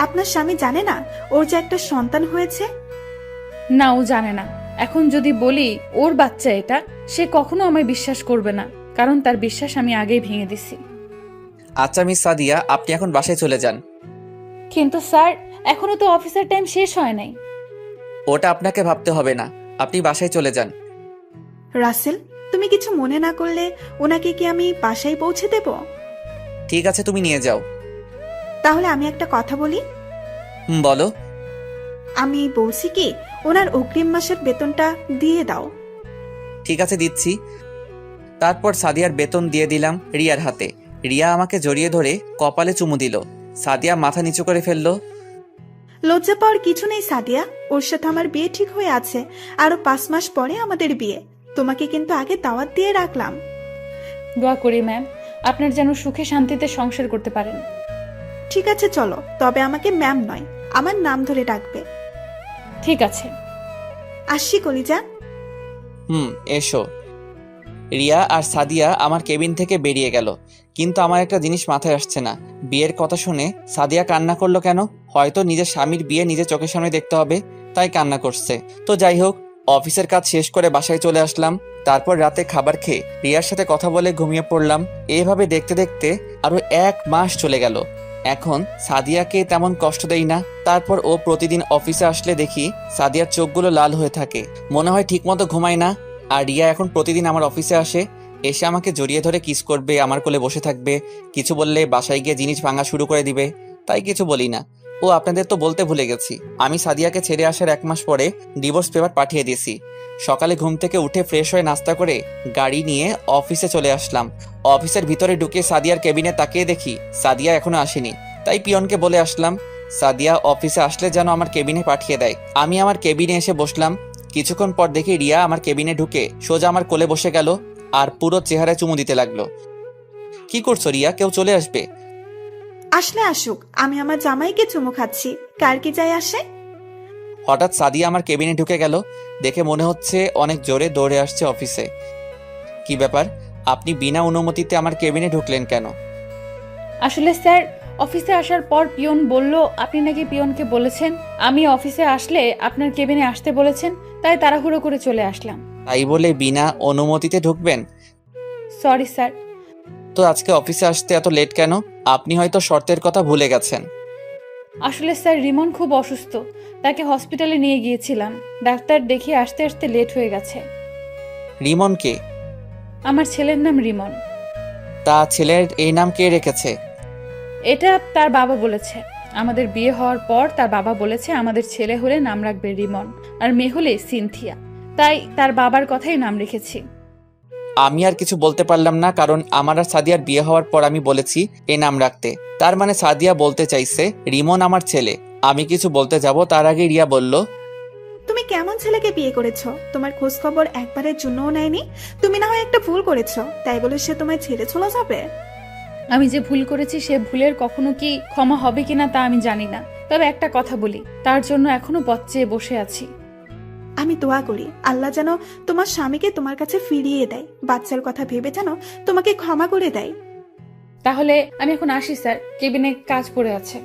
আপনার স্বামী জানে না ওর যে একটা সন্তান হয়েছে? না, ও জানে না। এখন যদি বলি ওর বাচ্চা এটা, সে কখনো আমায় বিশ্বাস করবে না, কারণ তার বিশ্বাস আমি আগেই ভেঙে দিছি। আচ্ছা মিস সাদিয়া, আপনি এখন বাসায় চলে যান। কিন্তু স্যার, এখনো তো অফিসের টাইম শেষ হয় নাই। ওটা আপনাকে ভাবতে হবে না, আপনি বাসায় চলে যান। রাসেল, তুমি কিছু মনে না করলে ওনাকে কি আমি বাসায় পৌঁছে দেব? ঠিক আছে, তুমি নিয়ে যাও। তাহলে আমি একটা কথা বলি। বলো। আমি বলছি কি, ওনার অগ্রিম মাসের বেতনটা দিয়ে দাও। ঠিক আছে, দিচ্ছি। তারপর সাদিয়ার বেতন দিয়ে দিলাম রিয়ার হাতে। রিয়া আমাকে জড়িয়ে ধরে কপালে চুমু দিল। সাদিয়া মাথা নিচু করে ফেললো। লজ্জা পাওয়ার কিছু নেই সাদিয়া, ওর সাথে আমার বিয়ে ঠিক হয়ে আছে। আরো 5 মাস পরে আমাদের বিয়ে। তোমাকে কিন্তু আগে দাওয়াত দিয়ে রাখলাম। দোয়া করি ম্যাম, আপনার যেন সুখে শান্তিতে সংসার করতে পারেন। ঠিক আছে চলো, তবে আমাকে ম্যাম নয়, আমার নাম ধরে ডাকবে। ঠিক আছে। আসি কলিজা। এসো। রিয়া আর সাদিয়া আমার কেবিন থেকে বেরিয়ে গেল, কিন্তু আমার একটা জিনিস মাথায় আসছে না। বিয়ের কথা শুনে সাদিয়া কান্না করলো কেন? হয়তো নিজের স্বামীর বিয়ে নিজের চোখের সামনে দেখতে হবে, তাই কান্না করছে। তো যাই হোক, অফিসের কাজ শেষ করে বাসায় চলে আসলাম। তারপর রাতে খাবার খেয়ে রিয়ার সাথে কথা বলে ঘুমিয়ে পড়লাম। এভাবে দেখতে দেখতে আরো 1 মাস চলে গেল। এখন সাদিয়াকে তেমন কষ্ট দেই না। তারপর ও প্রতিদিন অফিসে আসলে দেখি সাদিয়ার চোখগুলো লাল হয়ে থাকে, মনে হয় ঠিকমতো ঘুমায় না। আর রিয়া এখন প্রতিদিন আমার অফিসে আসে, এসে আমাকে জড়িয়ে ধরে কিস করবে, আমার কোলে বসে থাকবে। কিছু বললে বাসায় গিয়ে জিনিস ভাঙা শুরু করে দিবে, তাই কিছু বলি না। ও আপনাদের তো বলতে ভুলে গেছি, আমি সাদিয়াকে ছেড়ে আসার 1 মাস পরে ডিভোর্স পেপার পাঠিয়ে দিয়েছি। সকালে ঘুম থেকে উঠে ফ্রেশ হয়ে নাস্তা করে গাড়ি নিয়ে অফিসে চলে আসলাম। অফিসের ভিতরে ঢুকে সাদিয়ার কেবিনে তাকিয়ে দেখি সাদিয়া এখনো আসেনি, তাই পিয়নকে বলে আসলাম সাদিয়া অফিসে আসলে যেন আমার কেবিনে পাঠিয়ে দেয়। আমি আমার কেবিনে এসে বসলাম। কিছুক্ষণ পর দেখি রিয়া আমার কেবিনে ঢুকে সোজা আমার কোলে বসে গেল আর পুরো চেহারায় চুমু দিতে লাগলো। কি করছো রিয়া? কেউ চলে আসবে। আসলে আসুক, আমি আমার জামাইকে চুমু খাচ্ছি, কার কি যায় আসে। হঠাৎ সাদিয়া আমার কেবিনে ঢুকে গেল, দেখে মনে হচ্ছে অনেক জোরে দৌড়ে আসছে অফিসে। কি ব্যাপার, আপনি বিনা অনুমতিতে আমার কেবিনে ঢুকলেন কেন? আসলে স্যার, অফিসে আসার পর পিয়ন বলল আপনি নাকি পিয়নকে বলেছেন আমি অফিসে আসলে আপনার কেবিনে আসতে বলেছেন, তাই তাড়াহুড়ো করে চলে আসলাম। তাই বলে বিনা অনুমতিতে ঢুকবেন? Sorry sir. তো আজকে অফিসে আসতে এত লেট কেন? আপনি হয়তো শর্তের কথা ভুলে গেছেন। আসলে স্যার, রিমন খুব অসুস্থ, তাকে হসপিটালে নিয়ে গিয়েছিলাম। ডাক্তার দেখিয়ে আসতে আসতে লেট হয়ে গেছে। রিমন কে? আমার ছেলের নাম রিমন। তা ছেলের এই নাম কে রেখেছে? এটা তার বাবা বলেছে। আমাদের বিয়ে হওয়ার পর তার বাবা বলেছে আমাদের ছেলে হলে নাম রাখবে রিমন, আর মেয়ে হলে সিনথিয়া, তাই তার বাবার কথাই নাম রেখেছি। আমি আর কিছু বলতে পারলাম না, কারণ আমার আর সাদিয়ার বিয়ে হওয়ার পর আমি বলেছি এ নাম রাখতে। তার মানে সাদিয়া বলতে চাইছে রিমন আমার ছেলে। আমি কিছু বলতে যাব তার আগে রিয়া বলল, তুমি কেমন ছেলেকে বিয়ে করেছো? তোমার খোঁজ খবর একবারের জন্যও নেয়নি। তুমি না হয় একটা ভুল করেছো, তাই বলে সে তোমায় ছেড়ে চলে যাবে? আমি যে ভুল করেছি সে ভুলের কখনো কি ক্ষমা হবে কিনা তা আমি জানি না, তবে একটা কথা বলি, তার জন্য এখনো পথ চেয়ে বসে আছি। আমি দোয়া করি আল্লাহ যেন তোমার স্বামীকে তোমার কাছে ফিরিয়ে দেয়, বাচ্চার কথা ভেবে যেন তোমাকে ক্ষমা করে দেয়। তাহলে আমি এখন আসি স্যার, কেবিনে কাজ পড়ে আছে।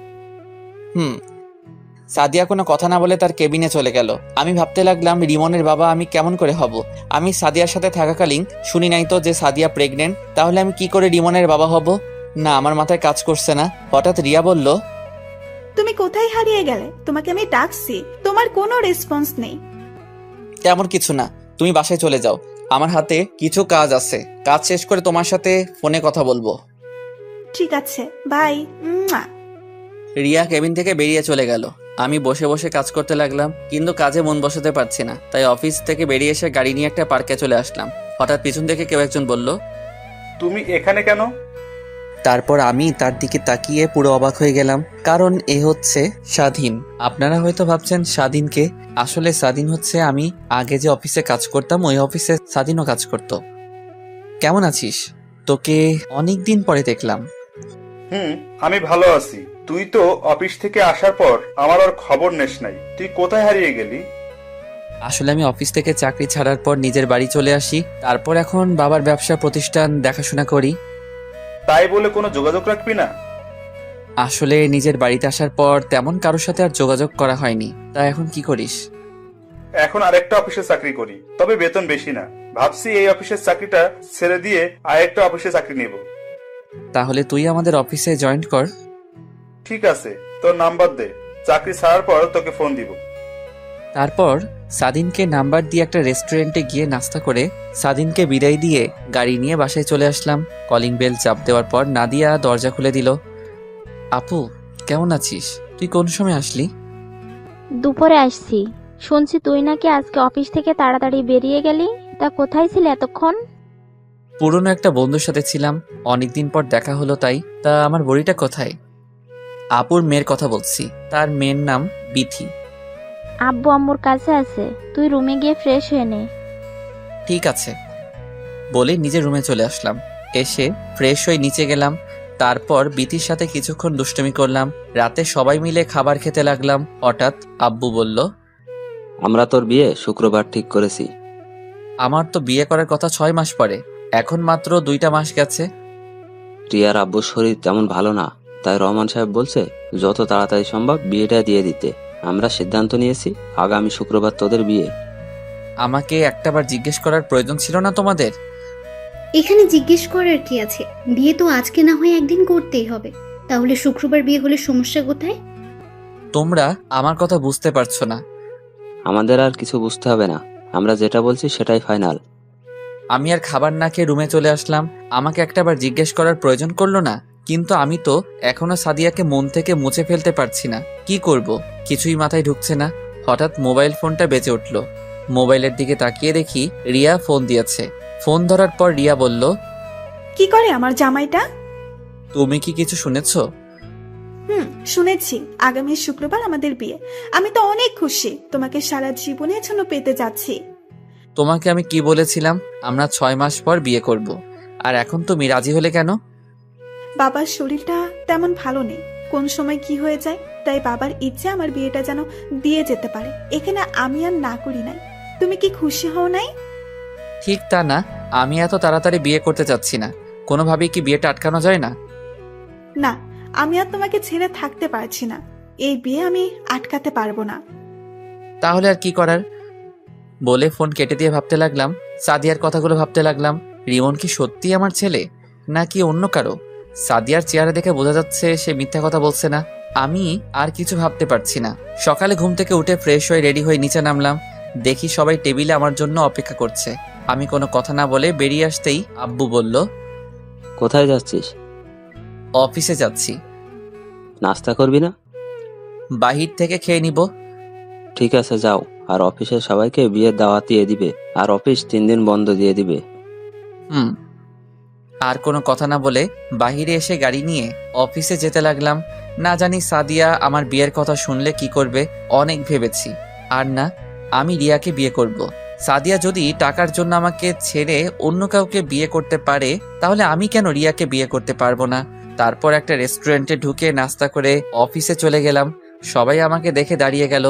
সাদিয়া কোনো কথা না বলে তার কেবিনে চলে গেল। আমি ভাবতে লাগলাম রিমনের বাবা আমি কেমন করে হব। আমি সাদিয়ার সাথে থাকাকালীন শুনি নাই তো যে সাদিয়া প্রেগনেন্ট, তাহলে আমি কি করে রিমনের বাবা হব? না, আমার মাথায় কাজ করছে না। হঠাৎ রিয়া বলল, তুমি কোথায় হারিয়ে গেলে? তোমাকে আমি ডাকছি, তোমার কোনো রেসপন্স নেই। তেমন কিছু না, তুমি বাসায় চলে যাও, আমার হাতে কিছু কাজ আছে, কাজ শেষ করে তোমার সাথে ফোনে কথা বলবো। ঠিক আছে, বাই। রিয়া কেবিন থেকে বেরিয়ে চলে গেল। আমি বসে বসে কাজ করতে লাগলাম, কিন্তু কাজে মন বসাতে পারছি না। তাই অফিস থেকে বেরিয়ে এসে গাড়ি নিয়ে একটা পার্কে চলে আসলাম। হঠাৎ পিছন থেকে কেউ একজন বলল, তুমি এখানে কেন? তারপর আমি তার দিকে তাকিয়ে পুরো অবাক হয়ে গেলাম, কারণ এ হচ্ছে স্বাধীন। আপনারা হয়তো ভাবছেন স্বাধীনকে, আসলে স্বাধীন হচ্ছে আমি আগে যে অফিসে কাজ করতাম ওই অফিসে স্বাধীনও কাজ করত। কেমন আছিস? তোকে অনেক দিন পরে দেখলাম। আমি ভালো আছি। তুই তো অফিস থেকে আসার পর আমার আর খবর নেস নাই। তুই কোথায় হারিয়ে গেলি? আসলে আমি অফিস থেকে চাকরি ছাড়ার পর নিজের বাড়ি চলে আসি, তারপর এখন বাবার ব্যবসা প্রতিষ্ঠান দেখাশোনা করি। তাই বলে কোনো যোগাযোগ রাখবি না? আসলে নিজের বাড়িতে আসার পর তেমন কারোর সাথে আর যোগাযোগ করা হয়নি। তা এখন কি করিস? এখন আরেকটা অফিসে চাকরি করি, তবে বেতন বেশি না। ভাবছি এই অফিসের চাকরিটা ছেড়ে দিয়ে আরেকটা অফিসে চাকরি নেব। তাহলে তুই আমাদের অফিসে জয়েন কর। ঠিক আছে, তোর নাম্বার দে, চাকরি ছাড়ার পর তোকে ফোন দিব। তারপর সাদিনকে নাম্বার দিয়ে একটা রেস্টুরেন্টে গিয়ে নাস্তা করে সাদিনকে বিদায় দিয়ে গাড়ি নিয়ে বাসায় চলে আসলাম। কলিং বেল চাপ দেওয়ার পর নাদিয়া দরজা খুলে দিল। আপু, কেমন আছিস? তুই কোন সময় আসলি? দুপুরে আসছি। শুনছি তুই নাকি আজকে অফিস থেকে তাড়াতাড়ি বেরিয়ে গেলি। তা কোথায় ছিলে এতক্ষণ? পুরনো একটা বন্ধুর সাথে ছিলাম, অনেকদিন পর দেখা হলো তাই। তা আমার বড়িটা কোথায়? আপুর মেয়ের কথা বলছি, তার মেয়ের নাম বিথি। আব্বু আম্মুর কাছে আছে, তুই রুমে গিয়ে ফ্রেশ হয়ে নে। ঠিক আছে বলে নিজের রুমে চলে আসলাম। এসে ফ্রেশ হয়ে নিচে গেলাম। তারপর বিথির সাথে কিছুক্ষণ দুষ্টুমি করলাম। রাতে সবাই মিলে খাবার খেতে লাগলাম। হঠাৎ আব্বু বলল, আমরা তোর বিয়ে শুক্রবার ঠিক করেছি। আমার তো বিয়ে করার কথা 6 মাস পরে, এখন মাত্র 2টা মাস গেছে। রিয়ার আব্বুর শরীর তেমন ভালো না, তাই রহমান সাহেব বলছে যত তাড়াতাড়ি সম্ভব বিয়েটা দিয়ে দিতে। আমরা সিদ্ধান্ত নিয়েছি আগামী শুক্রবার তোদের বিয়ে। আমাকে একটাবার জিজ্ঞেস করার প্রয়োজন ছিল না তোমাদের? এখানে জিজ্ঞেস করার কি আছে? বিয়ে তো আজকে না হয় একদিন করতেই হবে। তাহলে শুক্রবার বিয়ে হলে সমস্যা কোথায়? তোমরা আমার কথা বুঝতে পারছো না। আমাদের আর কিছু বুঝতে হবে না, আমরা যেটা বলছি সেটাই ফাইনাল। আমি আর খাবার না খেয়ে রুমে চলে আসলাম। আমাকে একটাবার জিজ্ঞেস করার প্রয়োজন করলো না, কিন্তু আমি তো এখনো সাদিয়াকে মন থেকে মুছে ফেলতে পারছি না। কি করব কিছুই মাথায় ঢুকছে না। হঠাৎ মোবাইল ফোনটা বেজে উঠল। মোবাইলের দিকে তাকিয়ে দেখি রিয়া ফোন দিয়েছে। ফোন ধরার পর রিয়া বলল, কি করে আমার জামাইটা? তুমি কি কিছু শুনেছো? শুনেছি। আগামী শুক্রবার আমাদের বিয়ে। আমি তো অনেক খুশি, তোমাকে সারা জীবনের জন্য পেতে যাচ্ছি। তোমাকে আমি কি বলেছিলাম? আমরা 6 মাস পর বিয়ে করব। আর এখন তুমি রাজি হলে কেন? বাবার শরীরটা তেমন ভালো নেই, কোন সময় কি হয়ে যায়, তাই বাবার ইচ্ছে আমার বিয়েটা যেন দিয়ে যেতে পারে। এখানে আমি আর না করি নাই। তুমি কি খুশি হও নাই? ঠিক তা না, আমি এত তাড়াতাড়ি বিয়ে করতে চাচ্ছি না। কোনোভাবেই কি বিয়েটা আটকানো যায় না? না, আমি আর তোমাকে ছেড়ে থাকতে পারছি না। এই বিয়ে আমি আটকাতে পারবো না। তাহলে আর কি করার? বলে ফোন কেটে দিয়ে ভাবতে লাগলাম, সাদিয়ার কথাগুলো ভাবতে লাগলাম। রিমন কি সত্যি আমার ছেলে নাকি অন্য কারো? সাদিয়ার চেহারা দেখে বোঝা যাচ্ছে সে মিথ্যা কথা বলছে না। আমি আর কিছু ভাবতে পারছি না। সকালে ঘুম থেকে উঠে ফ্রেশ হয়ে রেডি হয়ে নিচে নামলাম। দেখি সবাই টেবিলে আমার জন্য অপেক্ষা করছে। আমি কোনো কথা না বলে বেরিয়ে আসতেই আব্বু বলল, কোথায় যাচ্ছিস? অফিসে যাচ্ছি। নাস্তা করবি না? বাহির থেকে খেয়ে নিব। ঠিক আছে যাও, আর অফিসের সবাইকে বিয়ের দাওয়াত দিয়ে দিবে, আর অফিস 3 দিন বন্ধ দিয়ে দিবে। আর কোনো কথা না বলে বাহিরে এসে গাড়ি নিয়ে অফিসে যেতে লাগলাম। না জানি সাদিয়া আমার বিয়ের কথা শুনলে কি করবে। অনেক ভেবেছি, আর না, আমি রিয়াকে বিয়ে করব। সাদিয়া যদি টাকার জন্য আমাকে ছেড়ে অন্য কাউকে বিয়ে করতে পারে, তাহলে আমি কেন রিয়াকে বিয়ে করতে পারবো না? তারপর একটা রেস্টুরেন্টে ঢুকে নাস্তা করে অফিসে চলে গেলাম। সবাই আমাকে দেখে দাঁড়িয়ে গেল।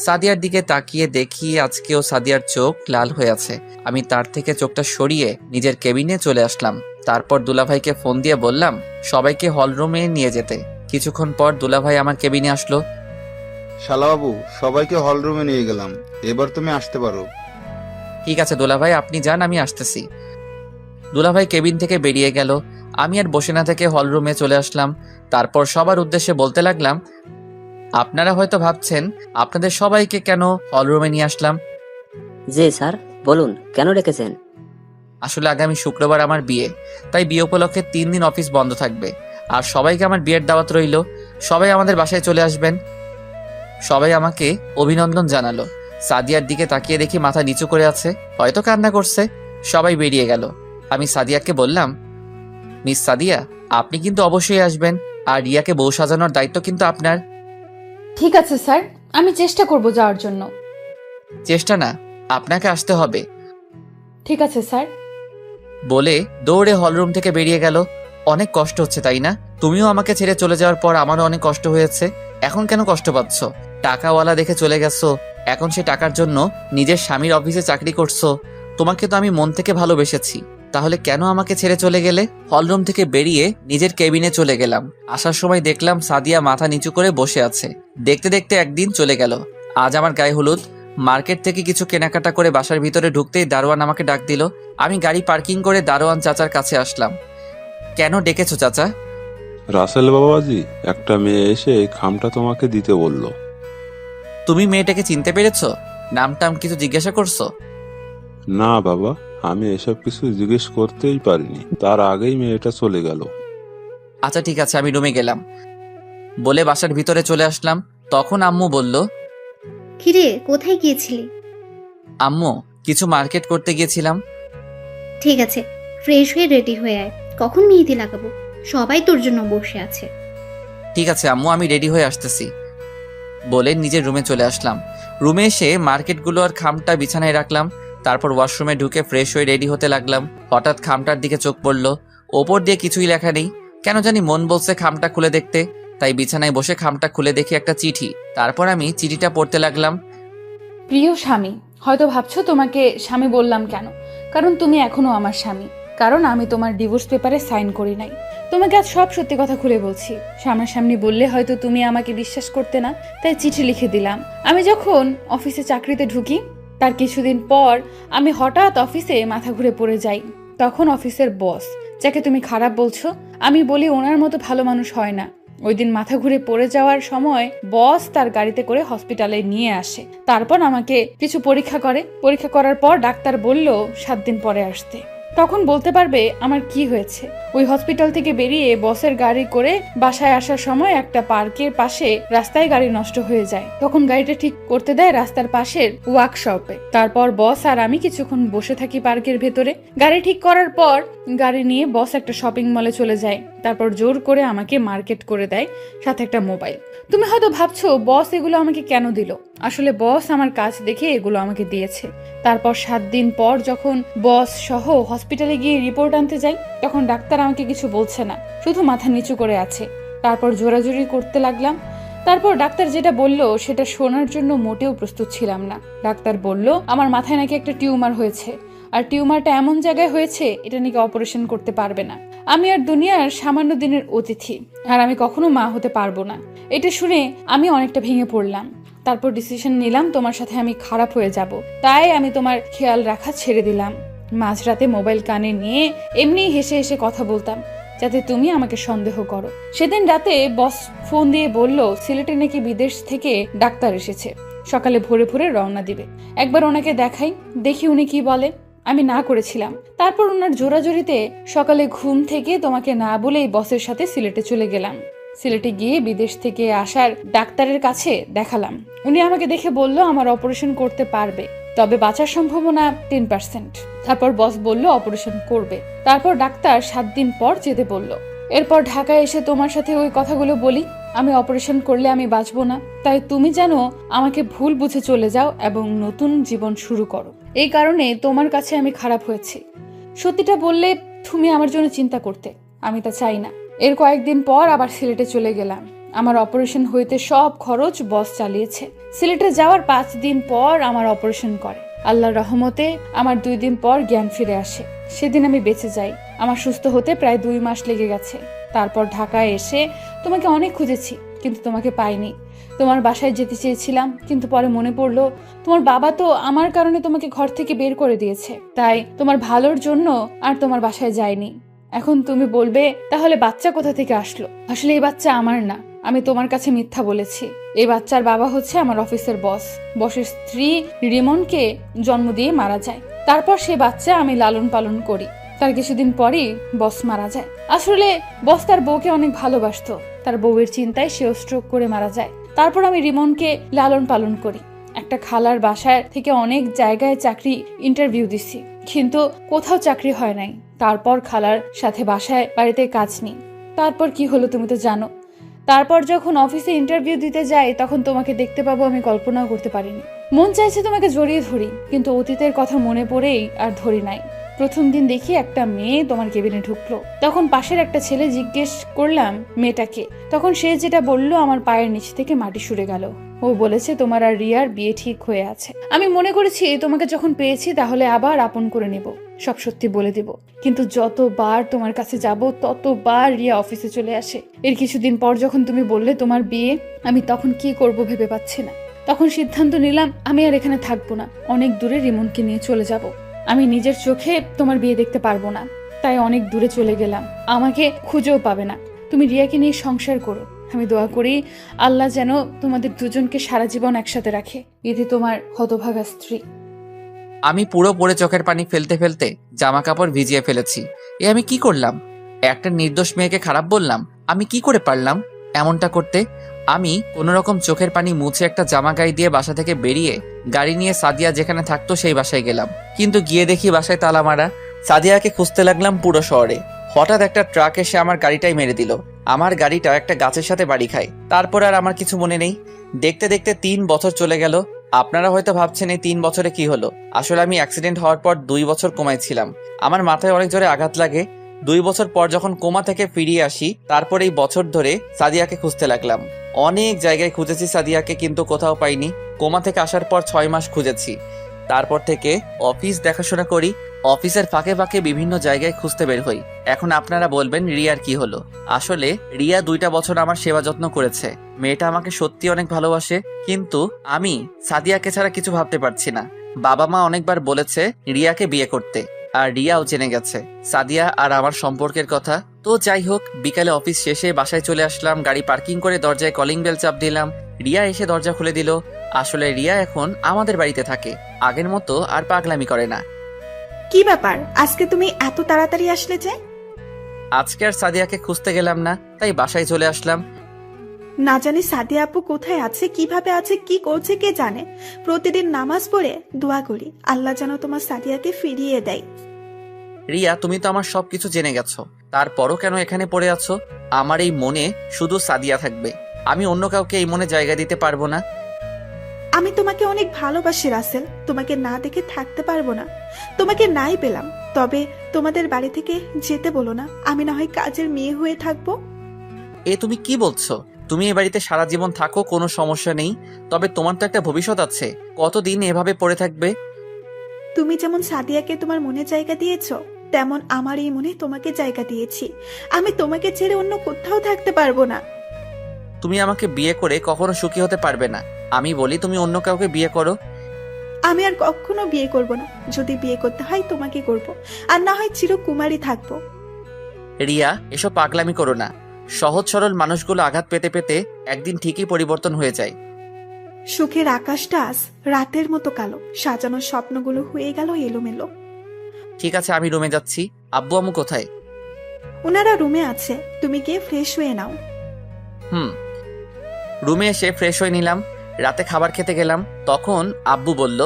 সাদিয়ার দিকে তাকিয়ে দেখি আজকেও সাদিয়ার চোখ লাল হয়ে আছে। আমি তার থেকে চোখটা সরিয়ে নিজের কেবিনে চলে আসলাম। তারপর দুলাভাইকে ফোন দিয়ে বললাম সবাইকে হলরুমে নিয়ে যেতে। কিছুক্ষণ পর দুলাভাই আমার কেবিনে আসলো। শালাবাবু, সবাইকে হলরুমে নিয়ে গেলাম, এবার তুমি আসতে পারো। ঠিক আছে দুলাভাই, আপনি যান, আমি আসতেছি। দুলাভাই কেবিন থেকে বেরিয়ে গেল। আমি আর বসে না থেকে হলরুমে চলে আসলাম। তারপর সবার উদ্দেশ্যে বলতে লাগলাম, আপনারা হয়তো ভাবছেন আপনাদের সবাইকে কেন হলরুমে নিয়ে আসলাম। জি স্যার, বলুন কেন ডেকেছেন? আসলে আগামী শুক্রবার আমার বিয়ে, তাই বিয়ে উপলক্ষে 3 দিন অফিস বন্ধ থাকবে। আর সবাইকে আমার বিয়ের দাওয়াত রইল। সবাই আমাদের বাসায় চলে আসবেন। সবাই আমাকে অভিনন্দন জানালো। সাদিয়ার দিকে তাকিয়ে দেখি মাথা নিচু করে আছে, হয়তো কান্না করছে। সবাই বেরিয়ে গেল। আমি সাদিয়াকে বললাম, মিস সাদিয়া, আপনি কিন্তু অবশ্যই আসবেন, আর রিয়াকে বউ সাজানোর দায়িত্ব কিন্তু আপনার। ঠিক আছে স্যার, আমি চেষ্টা করব যাওয়ার জন্য। চেষ্টা না, আপনাকে আসতে হবে ঠিক আছে স্যার। বলে দৌড়ে হলরুম থেকে বেরিয়ে গেল। অনেক কষ্ট হচ্ছে তাই না? তুমিও আমাকে ছেড়ে চলে যাওয়ার পর আমারও অনেক কষ্ট হয়েছে। এখন কেন কষ্ট পাচ্ছ? টাকাওয়ালা দেখে চলে গেছো, এখন সে টাকার জন্য নিজের স্বামীর অফিসে চাকরি করছো। তোমাকে তো আমি মন থেকে ভালোবেসেছি, তাহলে কেন আমাকে ছেড়ে চলে গেলে? হলরুম থেকে বেরিয়ে নিজের কেবিনে চলে গেলাম। আসার সময় দেখলাম সাদিয়া মাথা নিচু করে বসে আছে। দেখতে দেখতে একদিন চলে গেল। আজ আমার গায়ে হলুদ। মার্কেট থেকে কিছু কেনাকাটা করে বাসার ভিতরে ঢুকতেই দারোয়ান আমাকে ডাক দিল। আমি গাড়ি পার্কিং করে দারোয়ান চাচার কাছে আসলাম। কেন ডেকেছো চাচা? রাসেল বাবাজি, একটা মেয়ে এসে এই খামটা তোমাকে দিতে বলল। তুমি মেয়েটাকে চিনতে পেরেছো? নাম টাম কিছু জিজ্ঞাসা করছো? না বাবা, আমি এসব কিছু জিজ্ঞেস করতেই পারিনি, তার আগেই মেয়েটা চলে গেল। আচ্ছা ঠিক আছে, আমি রুমে গেলাম বলে বাসার ভিতরে চলে আসলাম। তখন আম্মু বলল, কিরে, কোথায় গিয়েছিলি? আম্মু, কিছু মার্কেট করতে গিয়েছিলাম। ঠিক আছে, ফ্রেশ হয়ে রেডি হয়ে আয়, কখন মেহেদি লাগাবো? সবাই তোর জন্য বসে আছে। ঠিক আছে আম্মু, আমি রেডি হয়ে আসতেছি বলে নিজের রুমে চলে আসলাম। রুমে এসে মার্কেটগুলো আর খামটা বিছানায় রাখলাম। তারপর ওয়াশরুমে ঢুকে ফ্রেশ হয়ে রেডি হতে লাগলাম। হঠাৎ খামটার দিকে চোখ পড়ল। ওপর দিয়ে কিছুই লেখা নেই, কেন জানি মন বলছে খামটা খুলে দেখতে। তাই বিছানায় বসে খামটা খুলে দেখি একটা চিঠি। তারপর আমি চিঠিটা পড়তে লাগলাম। প্রিয় স্বামী, হয়তো ভাবছো তোমাকে স্বামী বললাম কেন, কারণ তুমি এখনো আমার স্বামী। কারণ আমি তোমার ডিভোর্স পেপারে সাইন করি নাই। তোমাকে আজ সব সত্যি কথা খুলে বলছি। সামনাসামনি বললে হয়তো তুমি আমাকে বিশ্বাস করতে না, তাই চিঠি লিখে দিলাম। আমি যখন অফিসে চাকরিতে ঢুকি তার কিছুদিন পর আমি হঠাৎ অফিসে মাথা ঘুরে পড়ে যাই। তখন অফিসের বস, যাকে তুমি খারাপ বলছো, আমি বলি ওনার মতো ভালো মানুষ হয় না। ওই দিন মাথা ঘুরে পড়ে যাওয়ার সময় বস তার গাড়িতে করে হসপিটালে নিয়ে আসে। তারপর আমাকে কিছু পরীক্ষা করে। পরীক্ষা করার পর ডাক্তার বলল 7 দিন পরে আসতে। তখন বলতে পারবে আমার কি হয়েছে। ওই হসপিটাল থেকে বেরিয়ে বসের গাড়ি করে বাসায় আসার সময় একটা পার্কের পাশে রাস্তায় গাড়ি নষ্ট হয়ে যায়। তখন গাড়িটা ঠিক করতে দেয় রাস্তার পাশের ওয়ার্কশপে। তারপর বস আর আমি কিছুক্ষণ বসে থাকি পার্কের ভেতরে। গাড়ি ঠিক করার পর গাড়ি নিয়ে বস একটা শপিং মলে চলে যায়। তারপর জোর করে আমাকে মার্কেট করে দেয়, সাথে একটা মোবাইল। তুমি হয়তো ভাবছো বস এগুলো আমাকে কেন দিল। আসলে বস আমার কাজ দেখে এগুলো আমাকে দিয়েছে। তারপর 7 দিন পর যখন বস সহ হসপিটালে গিয়ে রিপোর্ট আনতে যাই, তখন ডাক্তার আমাকে কিছু বলছে না, শুধু মাথা নিচু করে আছে। তারপর জোরাজোরি করতে লাগলাম। তারপর ডাক্তার যেটা বলল সেটা শোনার জন্য মোটেও প্রস্তুত ছিলাম না। ডাক্তার বলল আমার মাথায় নাকি একটা টিউমার হয়েছে, আর টিউমারটা এমন জায়গায় হয়েছে এটা নাকি অপারেশন করতে পারবে না। আমি আর দুনিয়ার সামান্য দিনের অতিথি, আর আমি কখনো মা হতে পারবো না। এটা শুনে আমি অনেকটা ভেঙে পড়লাম। তারপর ডিসিশন নিলাম তোমার সাথে আমি খারাপ হয়ে যাব, তাই আমি তোমার খেয়াল রাখা ছেড়ে দিলাম। মাঝরাতে মোবাইল কানে নিয়ে এমনি হেসে হেসে কথা বলতাম, যাতে তুমি আমাকে সন্দেহ করো। সেদিন রাতে বস ফোন দিয়ে বলল সিলেটে নাকি বিদেশ থেকে ডাক্তার এসেছে, সকালে ভোরে ভোরে রওনা দিবে। একবার ওনাকে দেখাই, দেখি উনি কি বলে। আমি না করেছিলাম। তারপর ওনার জোরাজোরিতে সকালে ঘুম থেকে তোমাকে না বলেই বসের সাথে সিলেটে চলে গেলাম। সিলেটে গিয়ে বিদেশ থেকে আসার ডাক্তারের কাছে দেখালাম। উনি আমাকে দেখে বলল আমার অপারেশন করতে পারবে, তবে বাঁচার সম্ভাবনা 10%। তারপর বস বলল অপারেশন করবে। তারপর ডাক্তার 7 দিন পর যেতে বলল। এরপর ঢাকায় এসে তোমার সাথে ওই কথাগুলো বলি, আমি অপারেশন করলে আমি বাঁচবো না, তাই তুমি যেন আমাকে ভুল বুঝে চলে যাও এবং নতুন জীবন শুরু করো। এই কারণে তোমার কাছে আমি খারাপ হয়েছি। সত্যিটা বললে তুমি আমার জন্য চিন্তা করতে, আমি তা চাই না। এর কয়েকদিন পর আবার সিলেটে চলে গেলাম। আমার অপারেশন হইতে সব খরচ বস চালিয়েছে। সিলেটে যাওয়ার 5 দিন পর আমার অপারেশন করে। আল্লাহর রহমতে আমার 2 দিন পর জ্ঞান ফিরে আসে। সেদিন আমি বেঁচে যাই। আমার সুস্থ হতে প্রায় 2 মাস লেগে গেছে। তারপর ঢাকায় এসে তোমাকে অনেক খুঁজেছি, কিন্তু তোমাকে পাইনি। তোমার বাসায় যেতে চেয়েছিলাম, কিন্তু পরে মনে পড়লো তোমার বাবা তো আমার কারণে তোমাকে ঘর থেকে বের করে দিয়েছে, তাই তোমার ভালোর জন্য আর তোমার বাসায় যাইনি। এখন তুমি বলবে তাহলে বাচ্চা কোথা থেকে আসলো? আসলে এই বাচ্চা আমার না, আমি তোমার কাছে মিথ্যা বলেছি। এই বাচ্চার বাবা হচ্ছে আমার অফিসের বস। বসের স্ত্রী রিমনকে জন্ম দিয়ে মারা যায়। তারপর সে বাচ্চা আমি লালন পালন করি। তার কিছুদিন পরই বস মারা যায়। আসলে বস তার বউকে অনেক ভালোবাসতো। তার বউয়ের চিন্তায় সেও স্ট্রোক করে মারা যায়। তারপর আমি রিমনকে লালন পালন করি। একটা খালার বাসায় থেকে অনেক জায়গায় চাকরি ইন্টারভিউ দিছি, কিন্তু কোথাও চাকরি হয় নাই। তারপর খালার সাথে বাসায় বাড়িতে কাজ নেই। তারপর কি হলো তুমি তো জানো। তারপর যখন অফিসে ইন্টারভিউ দিতে যাই তখন তোমাকে দেখতে পাবো আমি কল্পনাও করতে পারিনি। মন চাইছে তোমাকে জড়িয়ে ধরি, কিন্তু অতীতের কথা মনে পড়েই আর ধরি নাই। প্রথম দিন দেখি একটা মেয়ে তোমার কেবিনে ঢুকলো, তখন পাশের একটা ছেলে জিজ্ঞেস করলাম মেয়েটাকে, তখন সে যেটা বললো আমার পায়ের নিচ থেকে মাটি সরে গেল। ও বলেছে তোমার আর রিয়ার বিয়ে ঠিক হয়ে আছে। আমি মনে করেছি তোমাকে যখন পেয়েছি তাহলে আবার আপন করে নেব, সব সত্যি বলে দেব। কিন্তু যতবার তোমার কাছে যাব ততবার রিয়া অফিসে চলে আসে। এর কিছুদিন পর যখন তুমি বললে তোমার বিয়ে, আমি তখন কি করব ভেবে পাচ্ছি না। তখন সিদ্ধান্ত নিলাম আমি আর এখানে থাকবো না, অনেক দূরে রিমনকে নিয়ে চলে যাব। আমি নিজের চোখে তোমার বিয়ে দেখতে পারবো না, তাই অনেক দূরে চলে গেলাম। আমাকে খুঁজেও পাবে না। তুমি রিয়াকে নিয়ে সংসার করো। আমি দোয়া করি আল্লাহ যেন তোমাদের দুজনকে সারা জীবন একসাথে রাখে। এতে তোমার হতভাগা স্ত্রী। আমি পুরো পড়ে চোখের পানি ফেলতে ফেলতে জামা কাপড় ভিজিয়ে ফেলেছি। আমি কি করলাম? একটা নির্দোষ মেয়েকে খারাপ বললাম? আমি কি করে পারলাম এমনটা করতে? আমি কোনোরকম চোখের পানি মুছে একটা জামা গায়ে দিয়ে বাসা থেকে বেরিয়ে গাড়ি নিয়ে সাদিয়া যেখানে থাকতো সেই বাসায় গেলাম। কিন্তু গিয়ে দেখি বাসায় তালা মারা। সাদিয়াকে খুঁজতে লাগলাম পুরো শহরে। হঠাৎ একটা ট্রাক এসে আমার গাড়িটাই মেরে দিল। আমার গাড়িটা একটা গাছের সাথে বাড়ি খায়। তারপর আর আমার কিছু মনে নেই। দেখতে দেখতে 3 বছর চলে গেল। আপনারা হয়তো ভাবছেন এই 3 বছরে কি হলো। আসলে আমি অ্যাক্সিডেন্ট হওয়ার পর 2 বছর কোমায় ছিলাম। আমার মাথায় অনেক জোরে আঘাত লাগে। 2 বছর পর যখন কোমা থেকে ফিরিয়ে আসি, তারপর এই বছর ধরে সাদিয়াকে খুঁজতে লাগলাম। অনেক জায়গায় খুঁজেছি সাদিয়াকে, কিন্তু কোথাও পাইনি। কোমা থেকে আসার পর 6 মাস খুঁজেছি। তারপর থেকে অফিস দেখাশোনা করি, অফিসের ফাঁকে ফাঁকে বিভিন্ন জায়গায় খুঁজতে বের হই। এখন আপনারা বলবেন রিয়ার কি হলো। আসলে রিয়া 2টা বছর আমার সেবা যত্ন করেছে। মেয়েটা আমাকে সত্যি অনেক ভালোবাসে, কিন্তু আমি সাদিয়াকে ছাড়া কিছু ভাবতে পারছি না। বাবা মা অনেকবার বলেছে রিয়াকে বিয়ে করতে, আর রিয়াও জেনে গেছে সাদিয়া আর আমার সম্পর্কের কথা। তো যাই হোক, বিকালে অফিস শেষে বাসায় চলে আসলাম। গাড়ি পার্কিং করে দরজায় কলিং বেল চাপ দিলাম। রিয়া এসে দরজা খুলে দিল। আসলে রিয়া এখন আমাদের বাড়িতে থাকে, আগের মতো আর পাগলামি করে না। কি ব্যাপার, আজকে তুমি এত তাড়াতাড়ি আসলে যে? আজকে আর সাদিয়াকে খুঁজতে গেলাম না, তাই বাসায় চলে আসলাম। না জানি সাদিয়া আপু কোথায় আছে, কিভাবে আছে, কি করছে কে জানে। প্রতিদিন নামাজ পড়ে দোয়া করি আল্লাহ যেন তোমার সাদিয়াকে ফিরিয়ে দেয়। রিয়া, তুমি তো আমার সবকিছু জেনে গেছো, তারপরও কেন এখানে পড়ে আছো? আমার এই মনে শুধু সাদিয়া থাকবে। আমি অন্য কাউকে এই মনে জায়গা দিতে পারবো না। আমি তোমাকে অনেক ভালোবাসি রাসেল, তোমাকে না দেখে থাকতে পারবো না। তোমাকে নাই পেলাম, তবে তোমাদের বাড়ি থেকে যেতে বলো না, আমি না হয় কাজের মেয়ে হয়ে থাকবো। এ তুমি কি বলছো? তুমি এ বাড়িতে সারা জীবন থাকো, কোনো সমস্যা নেই, তবে তোমার তো একটা ভবিষ্যৎ আছে। কতদিন এভাবে পড়ে থাকবে? তুমি যেমন সাদিয়াকে তোমার মনে জায়গা দিয়েছো, তেমন আমার এই মনে তোমাকে জায়গা দিয়েছি। আমি তোমাকে ছেড়ে অন্য কোথাও থাকতে পারবো না। তুমি আমাকে বিয়ে করে কখনো সুখী হতে পারবে না। আমি বলি তুমি অন্য কাউকে বিয়ে করো। আমি আর কখনো বিয়ে করব না। যদি বিয়ে করতে হয় তোমাকে করব, আর না হয় চিরকুমারী থাকবো। রিয়া, এসব পাগলামি করো না। সহজ সরল মানুষগুলো আঘাত পেতে পেতে একদিন ঠিকই পরিবর্তন হয়ে যায়। সুখের আকাশটা আজ রাতের মতো কালো, সাজানো স্বপ্নগুলো হয়ে গেল এলোমেলো। ঠিক আছে, আমি রুমে যাচ্ছি। আব্বু আম্মু কোথায়? ওনারা রুমে আছে, তুমি গিয়ে ফ্রেশ হয়ে নাও। রুমে এসে ফ্রেশ হয়ে নিলাম। রাতে খাবার খেতে গেলাম, তখন আব্বু বলল,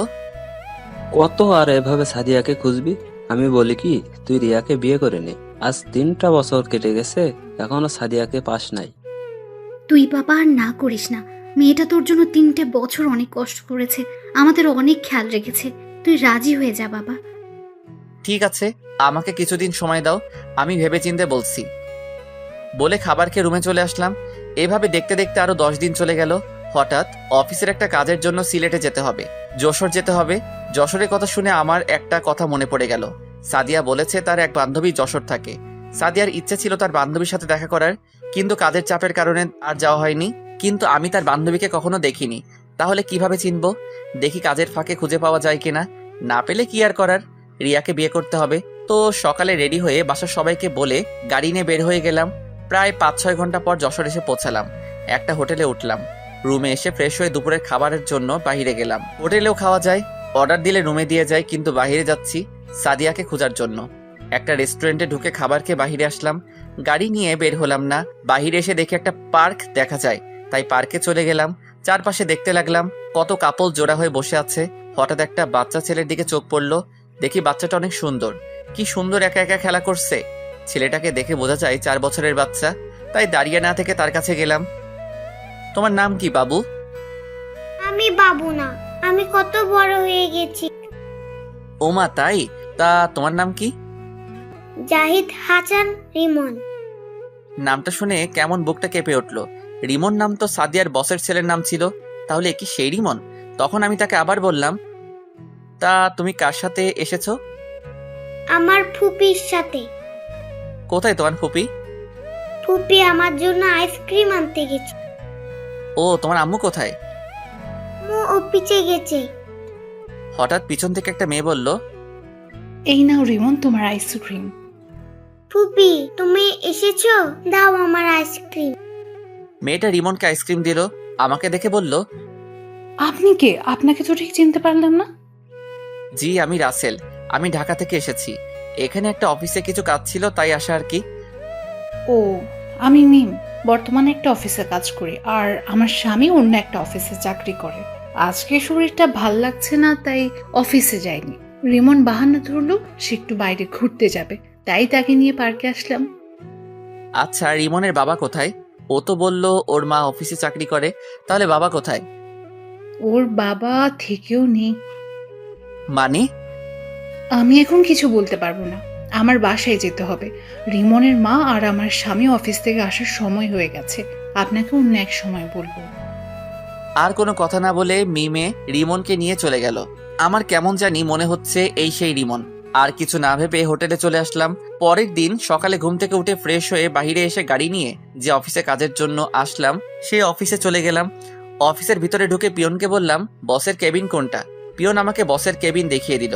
কত আর এভাবে সাদিয়াকে খুঁজবি? আমি বলি কি, তুই রিয়াকে বিয়ে করে নে। আজ 3টা বছর কেটে গেছে, এখনো সাদিয়াকে পাস নাই। তুই বাবা আর না করিস না। মেয়েটা তোর জন্য 3টে বছর অনেক কষ্ট করেছে, আমাদের অনেক খেয়াল রেখেছে। তুই রাজি হয়ে যা বাবা। ঠিক আছে, আমাকে কিছুদিন সময় দাও, আমি ভেবেচিন্তে বলছি। বলে খাবার খেয়ে রুমে চলে আসলাম। এভাবে দেখতে দেখতে আরো 10 দিন চলে গেল। হঠাৎ অফিসের একটা কাজের জন্য সিলেটে যেতে হবে, যশোর যেতে হবে। যশোরের কথা শুনে আমার একটা কথা মনে পড়ে গেল। সাদিয়া বলেছে তার এক বান্ধবী যশোর থাকে। সাদিয়ার ইচ্ছে ছিল তার বান্ধবীর সাথে দেখা করার, কিন্তু কাজের চাপের কারণে আর যাওয়া হয়নি। কিন্তু আমি তার বান্ধবীকে কখনো দেখিনি, তাহলে কিভাবে চিনবো? দেখি কাজের ফাঁকে খুঁজে পাওয়া যায় কিনা। না পেলে কি আর করার, রিয়াকে বিয়ে করতে হবে। তো সকালে রেডি হয়ে বাসার সবাইকে বলে গাড়ি নিয়ে বের হয়ে গেলাম। প্রায় 5-6 ঘন্টা পর যশোর এসে পৌঁছালাম। একটা হোটেলে উঠলাম। রুমে এসে ফ্রেশ হয়ে দুপুরের খাবারের জন্য বাইরে গেলাম। হোটেলেও খাওয়া যায়, অর্ডার দিলে রুমে দিয়ে যায়, কিন্তু বাইরে যাচ্ছি সাদিয়াকে খোঁজার জন্য। একটা রেস্টুরেন্টে ঢুকে খাবার খেয়ে বাহিরে আসলাম। গাড়ি নিয়ে বের হলাম না, বাহিরে এসে দেখি একটা পার্ক দেখা যায়, তাই পার্কে চলে গেলাম। চারপাশে দেখতে লাগলাম কত কাপল জোড়া হয়ে বসে আছে। হঠাৎ একটা বাচ্চা ছেলের দিকে চোখ পড়লো। দেখি বাচ্চাটা অনেক সুন্দর, কি সুন্দর একা একা খেলা করছে। ছেলেটাকে দেখে বোঝা যায় 4 বছরের বাচ্চা, তাই দাঁড়িয়ে না থেকে তার কাছে গেলাম। তোমার নাম কি বাবু? আমি বাবু না, আমি কত বড় হয়ে গেছি। ওমা তাই? তা তোমার নাম কি? জাহিদ হাসান রিমন। নামটা শুনে কেমন বুকটা কেঁপে উঠল। রিমন নাম তো সাদিয়ার বসের ছেলের নাম ছিল, তাহলে কি সেই রিমন? তখন আমি তাকে আবার বললাম, তা তুমি কার সাথে এসেছো? আমার ফুপির সাথে। কোথায় তোমার ফুপি? ফুপি আমার জন্য আইসক্রিম আনতে গেছে। ও, তোমার আম্মু কোথায়? মু অফিসে গেছে। হঠাৎ পিছন থেকে একটা মেয়ে বলল, এই নাও রিমন তোমার আইসক্রিম। ফুপি তুমি এসেছো, দাও আমার আইসক্রিম। মেয়েটা রিমনকে আইসক্রিম দিল। আমাকে দেখে বলল, আপনি কে? আপনাকে তো ঠিক চিনতে পারলাম না। জি আমি রাসেল, আমি ঢাকা থেকে এসেছি। এখানে একটা অফিসে কিছু কাজ ছিল, তাই আসা আর কি। ও, আমি মিম, বর্তমানে একটা অফিসে কাজ করি, আর আমার স্বামী অন্য একটা অফিসে চাকরি করে। আজকে শরীরটা ভাল লাগছে না, তাই অফিসে যাইনি। রিমন বাহানা ধরলো সে একটু বাইরে ঘুরতে যাবে, তাই তাকে নিয়ে পার্কে আসলাম। আচ্ছা, রিমনের বাবা কোথায়? ও তো বলল ওর মা অফিসে চাকরি করে, তাহলে বাবা কোথায়? ওর বাবা থেকেও নেই। মানে? আমি এখন কিছু বলতে পারবো না, আমার বাসায় যেতে হবে। রিমনের মা আর আমার স্বামী অফিস থেকে আসার সময় হয়ে গেছে, আপনাকে অন্য এক সময় বলবো। আর কোনো কথা না বলে মিমে রিমনকে নিয়ে চলে গেল। আমার কেমন জানি মনে হচ্ছে এই সেই রিমন। আর কিছু না ভেবে হোটেলে চলে আসলাম। পরের দিন সকালে ঘুম থেকে উঠে ফ্রেশ হয়ে বাইরে এসে গাড়ি নিয়ে যে অফিসে কাজের জন্য আসলাম সেই অফিসে চলে গেলাম। অফিসের ভিতরে ঢুকে পিয়নকে বললাম, বসের কেবিন কোনটা? পিয়ন আমাকে বসের কেবিন দেখিয়ে দিল।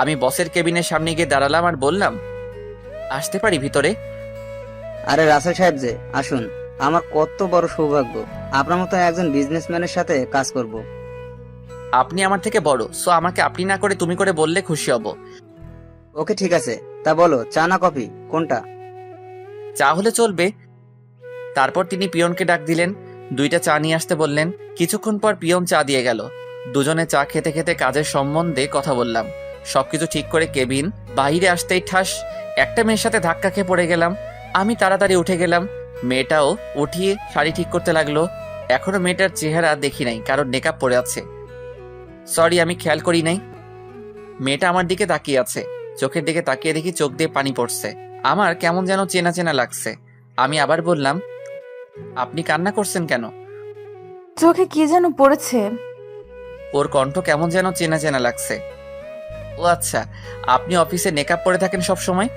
আমি বসের কেবিনের সামনে গিয়ে দাঁড়ালাম আর বললাম, আসতে পারি ভিতরে? আরে রাসেল সাহেব যে, আসুন। আমার কত বড় সৌভাগ্য আপনার মতো একজন বিজনেসম্যানের সাথে কাজ করব। আপনি আমার থেকে বড়, সো আমাকে আপনি না করে তুমি করে বললে খুশি হব। ওকে ঠিক আছে, তা বলো চা না কফি কোনটা? চা হলে চলবে। তারপর তিনি পিয়নকে ডাক দিলেন, 2টা চা নিয়ে আসতে বললেন। কিছুক্ষণ পর পিয়ন চা দিয়ে গেল। দুজনে চা খেতে খেতে কাজের সম্বন্ধে কথা বললাম। সবকিছু ঠিক করে কেবিন বাইরে আসতেই ঠাস একটা মেয়ের সাথে ধাক্কা খেয়ে পড়ে গেলাম। আমি তাড়াতাড়ি উঠে গেলাম। মেয়েটাও উঠিয়ে শাড়ি ঠিক করতে লাগলো। এখনো মেয়েটার চেহারা দেখি নাই, কারণ মেকআপ পরে আছে। সরি, আমি খেয়াল করি নাই। মেয়েটা আমার দিকে তাকিয়ে আছে। চোখের দিকে তাকিয়ে দেখি চোখ দিয়ে পানি পড়ছে। আমার কেমন যেন চেনা চেনা লাগছে। আমি আবার বললাম, আপনি কান্না করছেন কেন? চোখে কি যেন পড়েছে। ওর কণ্ঠ কেমন যেন চেনা চেনা লাগছে। ও আচ্ছা, আপনি অফিসে মেকআপ পরে থাকেন সব সময়?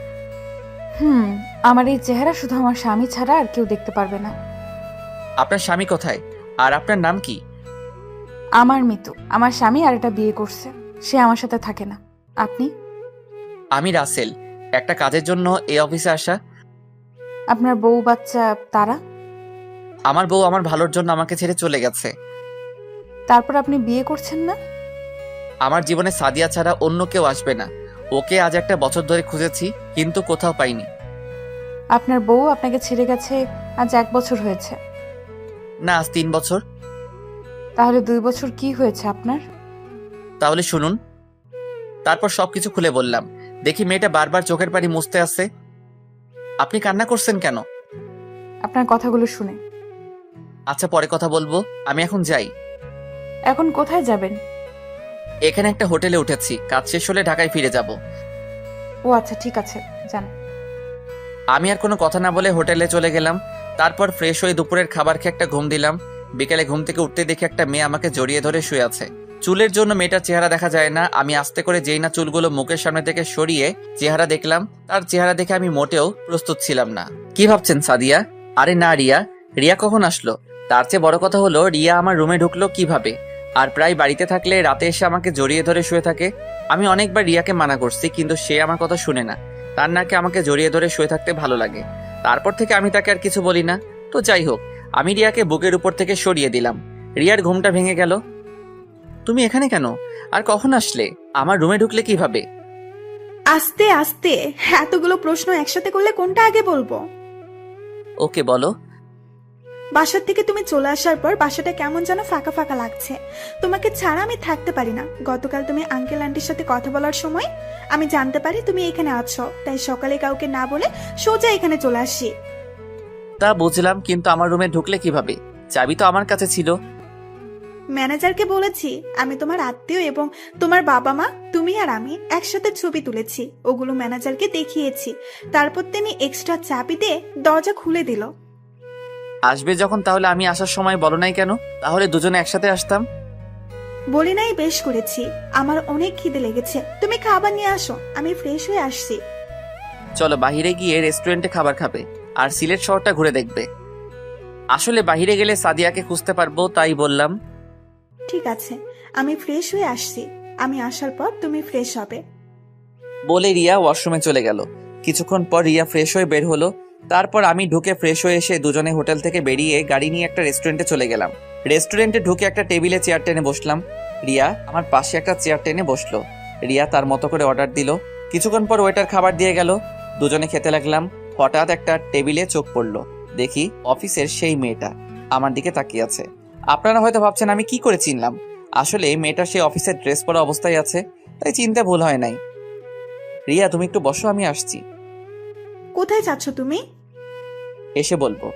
আমার এই চেহারা শুধু আমার স্বামী ছাড়া আর কেউ দেখতে পারবে না। আপনার স্বামী কোথায়? আর আপনার নাম কি? আমার মিতু। আমার স্বামী আর একটা বিয়ে করছে, সে আমার সাথে থাকে না। আপনি? আমি রাসেল, একটা কাজের জন্য এই অফিসে আসা। আপনার বউ বাচ্চা তারা? আমার বউ আমার ভালোর জন্য আমাকে ছেড়ে চলে গেছে। তারপর আপনি বিয়ে করছেন না? আমার জীবনে সাদিয়া ছাড়া অন্য কেউ আসবে না। ওকে আজ একটা বছর ধরে খুঁজেছি, কিন্তু কোথাও পাইনি। আপনার বউ আপনাকে ছেড়ে গেছে আজ 1 বছর হয়েছে? না, আজ 3 বছর। তাহলে 2 বছর কি হয়েছে আপনার? তাহলে শুনুন। তারপর সবকিছু খুলে বললাম। দেখি মেয়েটা বারবার চোখের পানি মুছতে আসছে। আপনি কান্না করছেন কেন? আপনার কথাগুলো শুনে। আচ্ছা, পরে কথা বলবো, আমি এখন যাই। এখন কোথায় যাবেন? এখানে একটা হোটেলে উঠেছি, কাজ শেষ হলে ঢাকায় ফিরে যাব। ও আচ্ছা, ঠিক আছে, যান। আমি আর কোনো কথা না বলে হোটেলে চলে গেলাম। তারপর ফ্রেশ হয়ে দুপুরের খাবার খেয়ে একটা ঘুম দিলাম। বিকেলে ঘুম থেকে উঠতে দেখি একটা মেয়ে আমাকে জড়িয়ে ধরে শুয়ে আছে। চুলের জন্য মেয়েটার চেহারা দেখা যায় না। আমি আস্তে করে যেই না চুলগুলো মুখের সামনে থেকে সরিয়ে চেহারা দেখলাম, তার চেহারা দেখে আমি মোটেও প্রস্তুত ছিলাম না। কি ভাবছেন সাদিয়া? আরে না, রিয়া। রিয়া কখন আসলো? তার চেয়ে বড় কথা হলো, রিয়া আমার রুমে ঢুকলো কিভাবে? আর প্রায় বাড়িতে থাকলে রাতে এসে আমাকে জড়িয়ে ধরে শুয়ে থাকে। আমি অনেকবার রিয়াকে মানা করছি, কিন্তু সে আমার কথা শুনে না। তার নাকি আমাকে জড়িয়ে ধরে শুয়ে থাকতে ভালো লাগে। তারপর থেকে আমি তাকে আর কিছু বলি না। তো যাই হোক, আমি রিয়াকে বুকের উপর থেকে সরিয়ে দিলাম। রিয়ার ঘুমটা ভেঙে গেল। তুমি এখানে কেন? আর কখন আসলে? আমার রুমে ঢুকলে কিভাবে? আস্তে আস্তে এতগুলো প্রশ্ন একসাথে করলে কোনটা আগে বলবো? ওকে বলো। বাসার থেকে তুমি চলে আসার পর বাসাটা কেমন যেন ফাঁকা ফাঁকা লাগছে। তোমাকে ছাড়া আমি থাকতে পারি না। গতকাল তুমি আঙ্কেল আন্টির সাথে কথা বলার সময় আমি জানতে পারি তুমি এখানে আছো, তাই সকালে কাউকে না বলে সোজা এখানে চলে আসি। তা বুঝলাম, কিন্তু আমার রুমে ঢুকলে কিভাবে? চাবি তো আমার কাছে ছিল। ম্যানেজারকে বলেছি আমি তোমার আত্মীয় এবং তোমার বাবা মা তুমি আর আমি একসাথে ছবি তুলেছি, ওগুলো ম্যানেজারকে দেখিয়েছি। তারপর তিনি এক্সট্রা চাবি দিয়ে দরজা খুলে দিল। আসবে যখন তাহলে আমি আসার সময় বলো নাই কেন? তাহলে দুজনে একসাথে আসতাম। বলি নাই বেশ করেছি, আমার অনেক খিদে লেগেছে, তুমি খাবার নিয়ে আসো, আমি ফ্রেশ হয়ে আসছি। চলো বাইরে গিয়ে রেস্টুরেন্টে খাবার খাবে আর সিলেট শহরটা ঘুরে দেখবে। আসলে বাইরে গেলে সাদিয়াকে খুঁজতে পারবো, তাই বললাম। ঠিক আছে, আমি ফ্রেশ হয়ে আসছি, আমি আসার পর তুমি ফ্রেশ হবে। বলে রিয়া ওয়াশরুমে চলে গেল। কিছুক্ষণ পর রিয়া ফ্রেশ হয়ে বের হলো। তারপর আমি ঢুকে ফ্রেশ হয়ে এসে দুজনে হোটেল থেকে বেরিয়ে গাড়ি নিয়ে একটা রেস্টুরেন্টে চলে গেলাম। রেস্টুরেন্টে ঢুকে একটা টেবিলে চেয়ার টেনে বসলাম। রিয়া আমার পাশে একটা চেয়ার টেনে বসলো। রিয়া তার মতো করে অর্ডার দিল। কিছুক্ষণ পর ওয়েটার খাবার দিয়ে গেল। দুজনে খেতে লাগলাম। হঠাৎ একটা টেবিলে চোখ পড়লো। দেখি অফিসের সেই মেয়েটা আমার দিকে তাকিয়ে আছে। আপনারা হয়তো ভাবছেন আমি কি করে চিনলাম। আসলে মেয়েটা সেই অফিসের ড্রেস পরা অবস্থায় আছে, তাই চিনতে ভুল হয় নাই। রিয়া তুমি একটু বসো, আমি আসছি। কোথায় যাচ্ছ তুমি? এসে বলবো।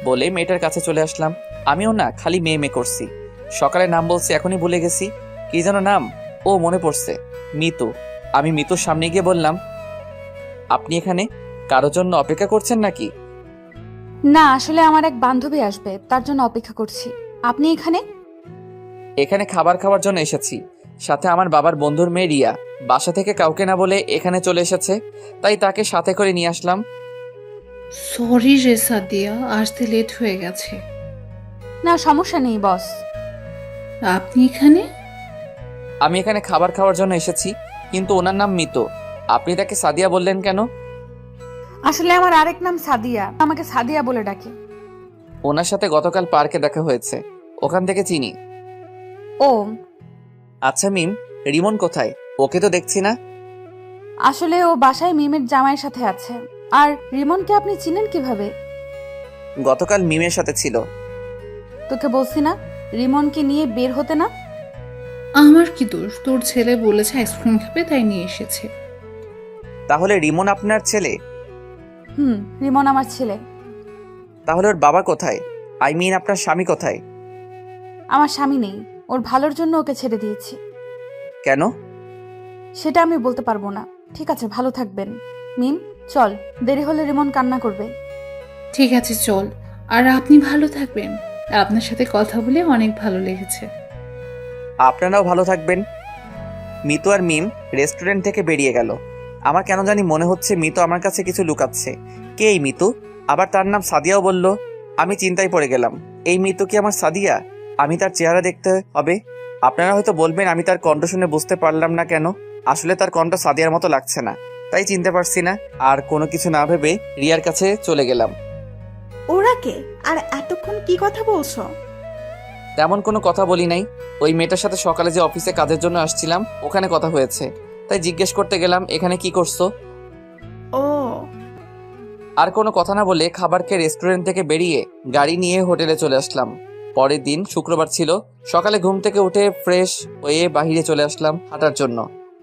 বলে মেয়েটার কাছে চলে আসলাম। আমিও না খালি মেয়ে করছি। সকালে নাম বলছি, এখনই ভুলে গেছি। কি যেন নাম? ও মনে পড়ছে, মিতু। আমি মিতুর সামনে গিয়ে বললাম, আপনি এখানে কারোর জন্য অপেক্ষা করছেন নাকি? না, আসলে আমার এক বান্ধবী আসবে, তার জন্য অপেক্ষা করছি। আপনি এখানে? এখানে খাবার খাওয়ার জন্য এসেছি, সাথে আমার বাবার বন্ধুর মেয়ে রিয়া বাসা থেকে কাউকে না বলে এখানে চলে এসেছে, তাই তাকে সাথে করে নিয়ে আসলাম। সরি রে সাদিয়া, আসতে লেট হয়ে গেছে। না সমস্যা নেই বস। আপনি এখানে? আমি এখানে খাবার খাওয়ার জন্য এসেছি, কিন্তু ওনার নাম মিতু। আপনি তাকে সাদিয়া বললেন কেন? আসলে আমার আরেক নাম সাদিয়া, আমাকে সাদিয়া বলে ডাকে। ওনার সাথে গতকাল পার্কে দেখা হয়েছে, ওখান থেকে চিনি। ও আচ্ছা মিম, রিমন কোথায়? ওকে তো দেখছি না। আসলে ও বাসায় মিমের জামাইয়ের সাথে আছে। আর রিমনকে আপনি চিনেন কিভাবে? গতকাল মিমের সাথে ছিল। তোকে বলছি না রিমনকে নিয়ে বের হতে না? আমার কি দোষ? তোর ছেলে বলেছে আইসক্রিম খাবে, তাই নিয়ে এসেছে। তাহলে রিমন আপনার ছেলে? রিমন আমার ছেলে। তাহলে ওর বাবা কোথায়? আই মিন আপনার স্বামী কোথায়? আমার স্বামী নেই, ওর ভালোর জন্য ওকে ছেড়ে দিয়েছি। কেন? সেটা আমি বলতে পারবো না। ঠিক আছে, ভালো থাকবেন। মিম চল, দেরি হলে রিমন কান্না করবে। ঠিক আছে চল, আর আপনি ভালো থাকবেন। আপনার সাথে কথা বলে অনেক ভালো লেগেছে। আপনারাও ভালো থাকবেন। মিতু আর মিম রেস্টুরেন্ট থেকে বেরিয়ে গেল। আমার কেন জানি মনে হচ্ছে মিতু আমার কাছে কিছু লুকাচ্ছে। কে এই মিতু? আবার তার নাম সাদিয়াও বলল। আমি চিন্তায় পড়ে গেলাম, এই মিতু কি আমার সাদিয়া? আমি তার চেহারা দেখতে হবে। আপনারা হয়তো বলবেন আমি তার কণ্ঠ শুনে বুঝতে পারলাম না কেন। আসলে তার কণ্ঠ সাদিয়ার মতো লাগছে না, তাই চিনতে পারছি না। আর কোনো কিছু না ভেবে রিয়ার কাছে চলে গেলাম। ওরা কে? আর এতক্ষণ কি কথা বলছো? তেমন কোনো কথা বলি নাই। ওই মেয়েটার সাথে সকালে যে অফিসে কাজের জন্য আসছিলাম, ওখানে কথা হয়েছে, তাই জিজ্ঞেস করতে গেলাম এখানে কি করছো। ও আর কোনো কথা না বলে খাবার খেয়ে রেস্টুরেন্ট থেকে বেরিয়ে গাড়ি নিয়ে হোটেলে চলে আসলাম। পরের দিন শুক্রবার ছিল। সকালে ঘুম থেকে উঠে ফ্রেশ হয়ে বাহিরে চলে আসলাম হাঁটার জন্য।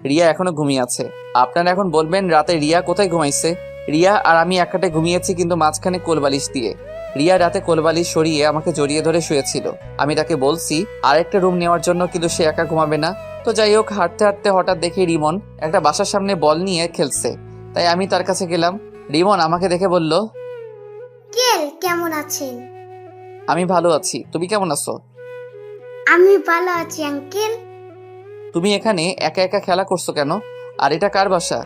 রিয়া এখনো ঘুমিয়ে আছে। আপনারা এখন বলবেন রাতে রিয়া কোথায় ঘুমাইছে? রিয়া আর আমি এক খাটে ঘুমিয়েছি, কিন্তু মাঝখানে কোলবালিশ দিয়ে। রিয়া রাতে কোলবালিশ সরিয়ে আমাকে জড়িয়ে ধরে শুয়েছিল। আমি তাকে বলছি আরেকটা রুম নেওয়ার জন্য, কিন্তু সে একা ঘুমাবে না। তো যাই হোক, হাঁটতে হাঁটতে হঠাৎ দেখি রিমন একটা বাসার সামনে বল নিয়ে খেলছে, তাই আমি তার কাছে গেলাম। রিমন আমাকে দেখে বলল, কেমন আছেন? আমি ভালো আছি, তুমি কেমন আছো? আমি ভালো আছি আঙ্কেল। তুমি এখানে একা একা খেলা করছো কেন? আর এটা কার বাসা?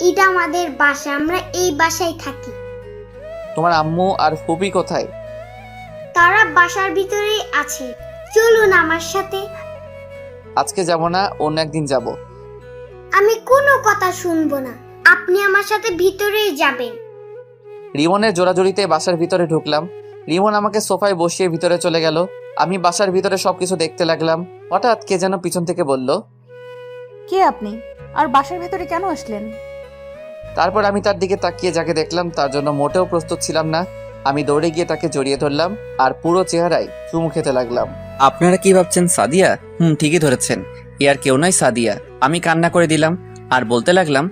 এটা আমাদের বাসা, আমরা এই বাসায় থাকি। তোমার আম্মু আর ফুপি কোথায়? তারা বাসার ভিতরেই আছে, চলুন আমার সাথে। আজকে যাব না, অন্য একদিন যাব। আমি কোনো কথা শুনবো না, আপনি আমার সাথে ভিতরেই যাবেন। রিমনের জোড়াজুড়িতে বাসার ভিতরে ঢুকলাম। রিমন আমাকে সোফায় বসিয়ে ভিতরে চলে গেল। আমি বাসার ভিতরে সবকিছু দেখতে লাগলাম। হঠাৎ কে যেন পিছন থেকে বলল, কে আপনি? আর বাসার ভেতরে কেন আসলেন? তারপর আমি তার দিকে তাকিয়ে যাকে দেখলাম তার জন্য মোটেও প্রস্তুত ছিলাম না। আমি দৌড়ে গিয়ে তাকে জড়িয়ে ধরলাম আর পুরো চেহারায় চুমু খেতে লাগলাম। আপনারা কি ভাবছেন সাদিয়া? ঠিকই ধরেছেন, এ আর কেউ নয়, সাদিয়া। আমি কান্না করে দিলাম আর বলতে লাগলাম,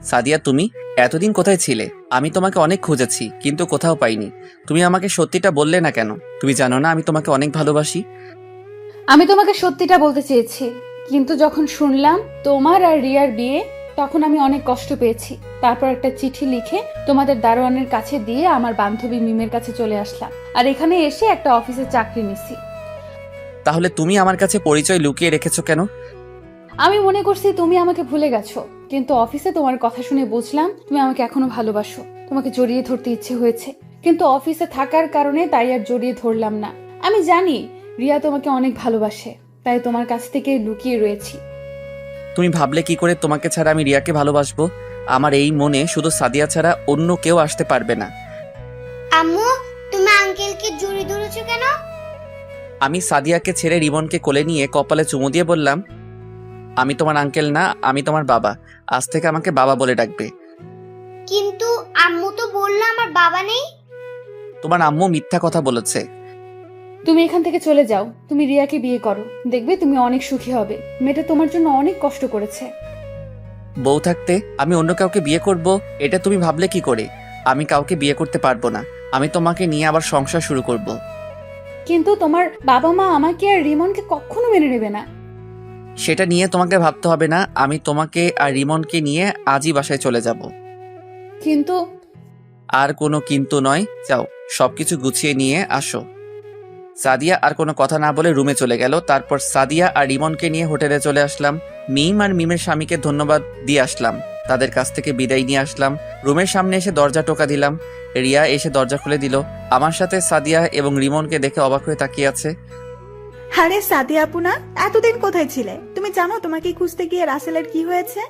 সাদিয়া তুমি এতদিন কোথায় ছিলে? আমি তোমাকে অনেক খুঁজেছি কিন্তু কোথাও পাইনি। তুমি আমাকে সত্যিটা বললে না কেন? তুমি জানো না আমি তোমাকে অনেক ভালোবাসি। আমি তোমাকে সত্যিটা বলতে চেয়েছি, কিন্তু যখন শুনলাম তোমার আর রিয়ার বিয়ে, তখন আমি অনেক কষ্ট পেয়েছি। তারপর একটা চিঠি লিখে তোমাদের দারোয়ানের কাছে দিয়ে আমার বান্ধবী মিমের কাছে চলে আসলাম, আর এখানে এসে একটা অফিসে চাকরি নিছি। তাহলে তুমি আমার কাছে পরিচয় লুকিয়ে রেখেছো কেন? আমি মনে করছি তুমি আমাকে ভুলে গেছো, কিন্তু অফিসে তোমার কথা শুনে বুঝলাম তুমি আমাকে এখনো ভালোবাসো। তোমাকে জড়িয়ে ধরতে ইচ্ছে হয়েছে, কিন্তু অফিসে থাকার কারণে তাই আর জড়িয়ে ধরলাম না। আমি জানি রিয়া তোমাকে অনেক ভালোবাসে, তাই তোমার কাছ থেকে লুকিয়ে রয়েছি। তুমি ভাবলে কি করে তোমাকে ছাড়া আমি রিয়াকে ভালোবাসবো? আমার এই মনে শুধু সাদিয়া ছাড়া অন্য কেউ আসতে পারবে না। আম্মু, তুমি আঙ্কেলকে জড়িয়ে ধরেছো কেন? আমি সাদিয়াকে ছেড়ে রিমনকে কোলে নিয়ে কপালে চুমু দিয়ে বললাম, আমি তোমার আঙ্কেল না, আমি তোমার বাবা। আজ থেকে আমাকে বাবা বলে ডাকবে। কিন্তু আম্মু তো বললো আমার বাবা নেই। তোমার আম্মু মিথ্যা কথা বলেছে। তুমি এখান থেকে চলে যাও, তুমি রিয়াকে বিয়ে করো, দেখবে তুমি অনেক সুখী হবে। মেয়েটা তোমার জন্য অনেক কষ্ট করেছে। বউ থাকতে আমি অন্য কাউকে বিয়ে করব, এটা তুমি ভাবলে কি করে? আমি কাউকে বিয়ে করতে পারবো না। আমি তোমাকে নিয়ে আবার সংসার শুরু করব। কিন্তু তোমার বাবা মা আমাকে আর রিমনকে কখনো মেনে নেবে না। সেটা নিয়ে তোমাকে ভাবতে হবে না। আমি তোমাকে আর রিমনকে নিয়ে আজই বাসায় চলে যাব। কিন্তু আর কোনো কিন্তু নয়, যাও সবকিছু গুছিয়ে নিয়ে আসো। সাদিয়া আর কোনো কথা না বলে রুমে চলে গেল। তারপর সাদিয়া আর রিমনকে নিয়ে হোটেলে চলে আসলাম। মিম আর মিমের স্বামীকে ধন্যবাদ দিয়ে আসলাম, তাদের কাছ থেকে বিদায় নিয়ে আসলাম। রুমের সামনে এসে দরজা টোকা দিলাম। রিয়া এসে দরজা খুলে দিল। আমার সাথে সাদিয়া এবং রিমনকে দেখে অবাক হয়ে তাকিয়ে আছে। আরে সাদিয়া আপু না, এতদিন কোথায় ছিলে? তুমি জানো তোমাকে খুঁজতে গিয়ে রাসেলের কি হয়েছে?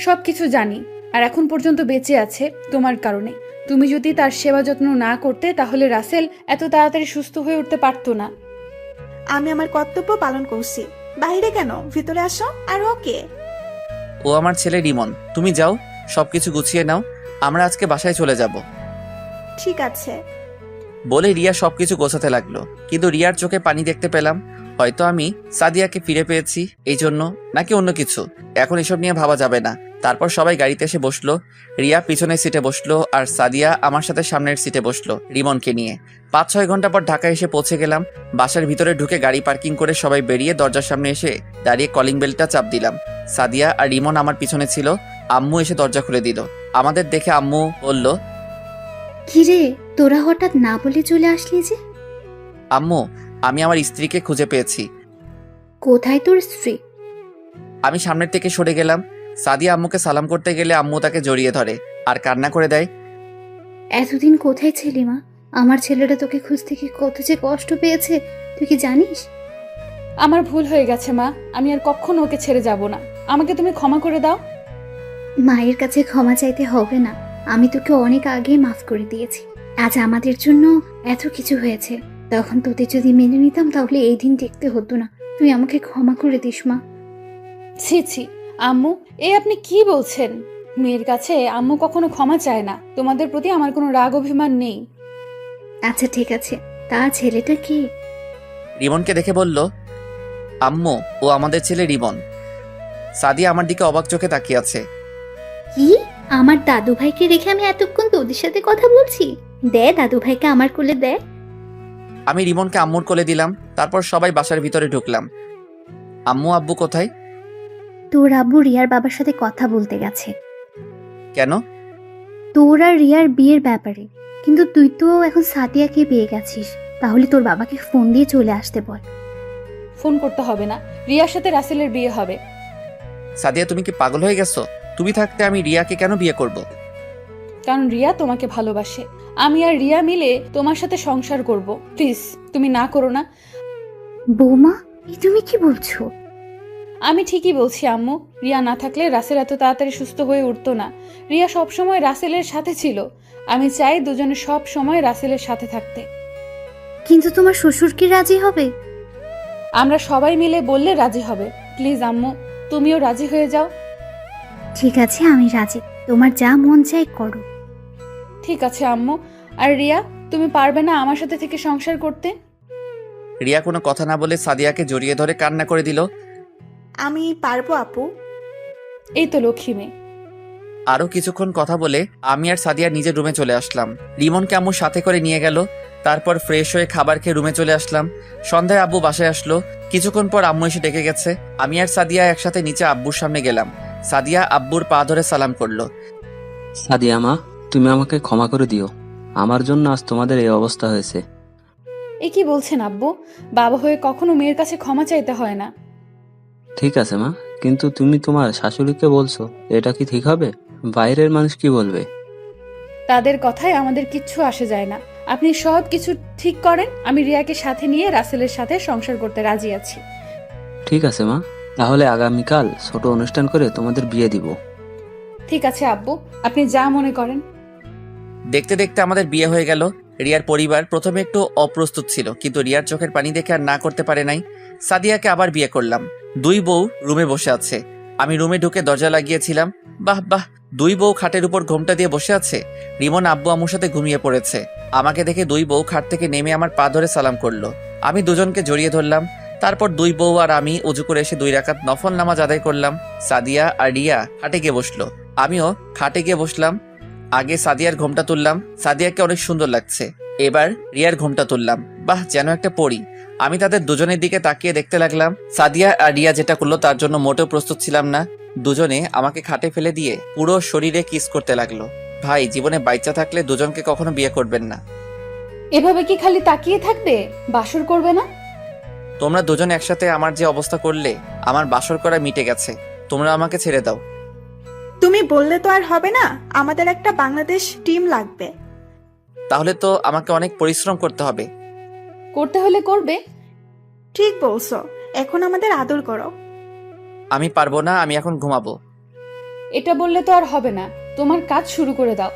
সবকিছু জানি, আর এখন পর্যন্ত বেঁচে আছে তোমার কারণে। তুমি যদি তার সেবা যত্ন না করতে, তাহলে রাসেল এত তাড়াতাড়ি সুস্থ হয়ে উঠতে পারতো না। আমি আমার কর্তব্য পালন করছি। বাইরে কেন, ভিতরে আসো। আর ওকে? ও আমার ছেলে রিমন। তুমি যাও, সবকিছু গুছিয়ে নাও, আমরা আজকে বাসায় চলে যাব। ঠিক আছে। বলে রিয়া সবকিছু গোছাতে লাগলো, কিন্তু রিয়ার চোখে পানি দেখতে পেলাম। হয়তো আমি সাদিয়াকে ফিরে পেয়েছি এই জন্য, নাকি অন্য কিছু, এখন এসব নিয়ে ভাবা যাবে না। তারপর সবাই গাড়িতে এসে বসলো। রিয়া পিছনের সিটে বসলো আর সাদিয়া আমার সাথে সামনের সিটে বসলো রিমনকে নিয়ে। 5-6 ঘন্টা পর ঢাকা এসে পৌঁছে গেলাম। বাসার ভিতরে ঢুকে গাড়ি পার্কিং করে সবাই বেরিয়ে দরজার সামনে এসে দাঁড়িয়ে কলিং বেলটা চাপ দিলাম। সাদিয়া আর রিমন আমার পিছনে ছিল। আম্মু এসে দরজা খুলে দিল। আমাদের দেখে আম্মু বলল, কিরে, তোরা হঠাৎ না বলে চলে আসলি যে? আম্মু, আমি আমার স্ত্রীকে খুঁজে পেয়েছি। কোথায় তোর স্ত্রী? আমি সামনের থেকে সরে গেলাম। সাদিয়া আম্মুকে সালাম করতে গেলে আম্মু তাকে জড়িয়ে ধরে আর কান্না করে দেয়। এতদিন কোথায় ছিলি মা? আমার ছেলেটা তোকে খুঁজতে কি কত যে কষ্ট পেয়েছে, তুই কি জানিস? আমার ভুল হয়ে গেছে মা, আমি আর কখনো ওকে ছেড়ে যাব না। আমাকে তুমি ক্ষমা করে দাও। মায়ের কাছে ক্ষমা চাইতে হবে না, আমি তোকে অনেক আগেই মাফ করে দিয়েছি। আজ আমাদের জন্য এত কিছু হয়েছে, তখন তোদের যদি মেনে নিতাম তাহলে এই দিন দেখতে হতো না। তুই আমাকে ক্ষমা করে দিস মা। ছি ছি আম্মু, এ আপনি কি বলছেন? মেয়ের কাছে আম্মু কখনো ক্ষমা চায় না। তোমাদের প্রতি আমার কোনো রাগ অভিমান নেই। আচ্ছা ঠিক আছে, তা ছেলেটা কি? রিমনকে দেখে বলল, আম্মু ও আমাদের ছেলে রিমন। সাদিয়া আমার দিকে অবাক চোখে তাকিয়ে আছে। কি? আমার দাদু ভাইকে রেখে আমি এতক্ষণ তোদের সাথে কথা বলছি? দে দাদু ভাইকে আমার কোলে দে। আমি রিমনকে আম্মুর কোলে দিলাম। তারপর সবাই বাসার ভিতরে ঢুকলাম। আম্মু আব্বু কোথায়? তোর আব্বু রিয়ার বাবার সাথে কথা বলতে গেছে। কেন? তোর আর রিয়ার বিয়ের ব্যাপারে। কিন্তু তুই তো এখন সাদিয়াকে পেয়ে গেছিস, তাহলে তোর বাবাকে ফোন দিয়ে চলে আসতে বল। ফোন করতে হবে না, রিয়ার সাথে রাসেলের বিয়ে হবে। সাদিয়া তুমি কি পাগল হয়ে গেছো? তুমি থাকতে আমি রিয়াকে কেন বিয়ে করব? কারণ রিয়া তোমাকে ভালোবাসে। আমি আর রিয়া মিলে তোমার সাথে সংসার করব। প্লিজ তুমি না করো না। বৌমা, তুমি কি বলছো? আমি ঠিকই বলছি আম্মু। রিয়া না থাকলে রাসেল এত তাড়াতাড়ি সুস্থ হয়ে উঠতো না। রিয়া সব সময় রাসেলের সাথে ছিল। আমি চাই দুজনে সব সময় রাসেলের সাথে থাকতে। কিন্তু তোমার শ্বশুর কি রাজি হবে? আমরা সবাই মিলে বললে রাজি হবে। প্লিজ আম্মু। তুমিও রাজি হয়ে যাও। ঠিক আছে, আমি রাজি। তোমার যা মন চাই করো। ঠিক আছে আম্মু। আর রিয়া, তুমি পারবে না আমার সাথে থেকে সংসার করতে? রিয়া কোনো কথা না বলে সাদিয়াকে জড়িয়ে ধরে কান্না করে দিল। আমি পারবো আপু। এই তো লক্ষ্মী মেয়ে। আরো কিছুক্ষণ কথা বলে আমি আর সাদিয়া নিজের রুমে চলে আসলাম। রিমনকে আম্মু সাথে করে নিয়ে গেল। তারপর ফ্রেশ হয়ে খাবার খেয়ে রুমে চলে আসলাম। সন্ধ্যায় আব্বু বাসায় আসলো। কিছুক্ষণ পর আম্মু এসে ডেকে গেছে। আমি আর সাদিয়া একসাথে নিচে আব্বুর সামনে গেলাম। সাদিয়া আব্বুর পা ধরে সালাম করলো। সাদিয়া মা, তুমি আমাকে ক্ষমা করে দিও। আমার জন্য আজ তোমাদের এই অবস্থা হয়েছে। এ কি বলছেন আব্বু? বাবা হয়ে কখনো মেয়ের কাছে ক্ষমা চাইতে হয় না। ঠিক আছে মা, কিন্তু তুমি তোমার শাশুড়িকে বলছো, এটা কি ঠিক হবে? বাইরের মানুষ কি বলবে? তাদের কথায় আমাদের কিচ্ছু আসে যায় না। আপনি সব কিছু ঠিক করেন। আমি রিয়াকে সাথে নিয়ে রাসেলের সাথে সংসার করতে রাজি আছি। ঠিক আছে মা, তাহলে আগামীকাল ছোট অনুষ্ঠান করে তোমাদের বিয়ে দিব। ঠিক আছে আব্বু, আপনি যা মনে করেন। দেখতে দেখতে আমাদের বিয়ে হয়ে গেল। রিয়ার পরিবার প্রথমে একটু অপ্রস্তুত ছিল, কিন্তু রিয়ার চোখের পানি দেখে আর না করতে পারে নাই। সাদিয়াকে আবার বিয়ে করলাম। দুই বউ রুমে বসে আছে। আমি রুমে ঢুকে দরজা লাগিয়েছিলাম। বাহ বাহ, দুই বউ খাটের উপর ঘোমটা দিয়ে বসে আছে। রিমন আব্বু আম্মুর সাথে ঘুমিয়ে পড়েছে। আমাকে দেখে দুই বউ খাট থেকে নেমে আমার পা ধরে সালাম করলো। আমি দুজনকে জড়িয়ে ধরলাম। তারপর দুই বউ আর আমি অজু করে এসে 2 রাকাত নফল নামাজ আদায় করলাম। সাদিয়া আর রিয়া খাটে গিয়ে বসলো। আমিও খাটে গিয়ে বসলাম। আগে সাদিয়ার ঘোমটা তুললাম। সাদিয়াকে অনেক সুন্দর লাগছে। এবার রিয়ার ঘোমটা তুললাম। বাহ, যেন একটা পরী। আমি তাদের দুজনের দিকে তাকিয়ে দেখতে লাগলাম। সাদিয়া আর রিয়া যেটা করলো তার জন্য মোটেও প্রস্তুত ছিলাম না। দুজনে আমাকে খাটে ফেলে দিয়ে পুরো শরীরে কিস করতে লাগলো। ভাই, জীবনে বাচ্চা থাকলে দুজনকে কখনো বিয়ে করবেন না। এভাবে কি খালি তাকিয়ে থাকবে? বাসর করবে না? তোমরা দুজন একসাথে আমার যে অবস্থা করলে, আমার বাসর করা মিটে গেছে। তোমরা আমাকে ছেড়ে দাও। তুমি বললে তো আর হবে না, আমাদের একটা বাংলাদেশ টিম লাগবে। তাহলে তো আমাকে অনেক পরিশ্রম করতে হবে। করতে হলে করবে। ঠিক বলছো, এখন আমাদের আদর করো। আমি পারবো না, আমি এখন ঘুমাবো। এটা বললে তো আর হবে না। তোমার কাজ শুরু করে দাও।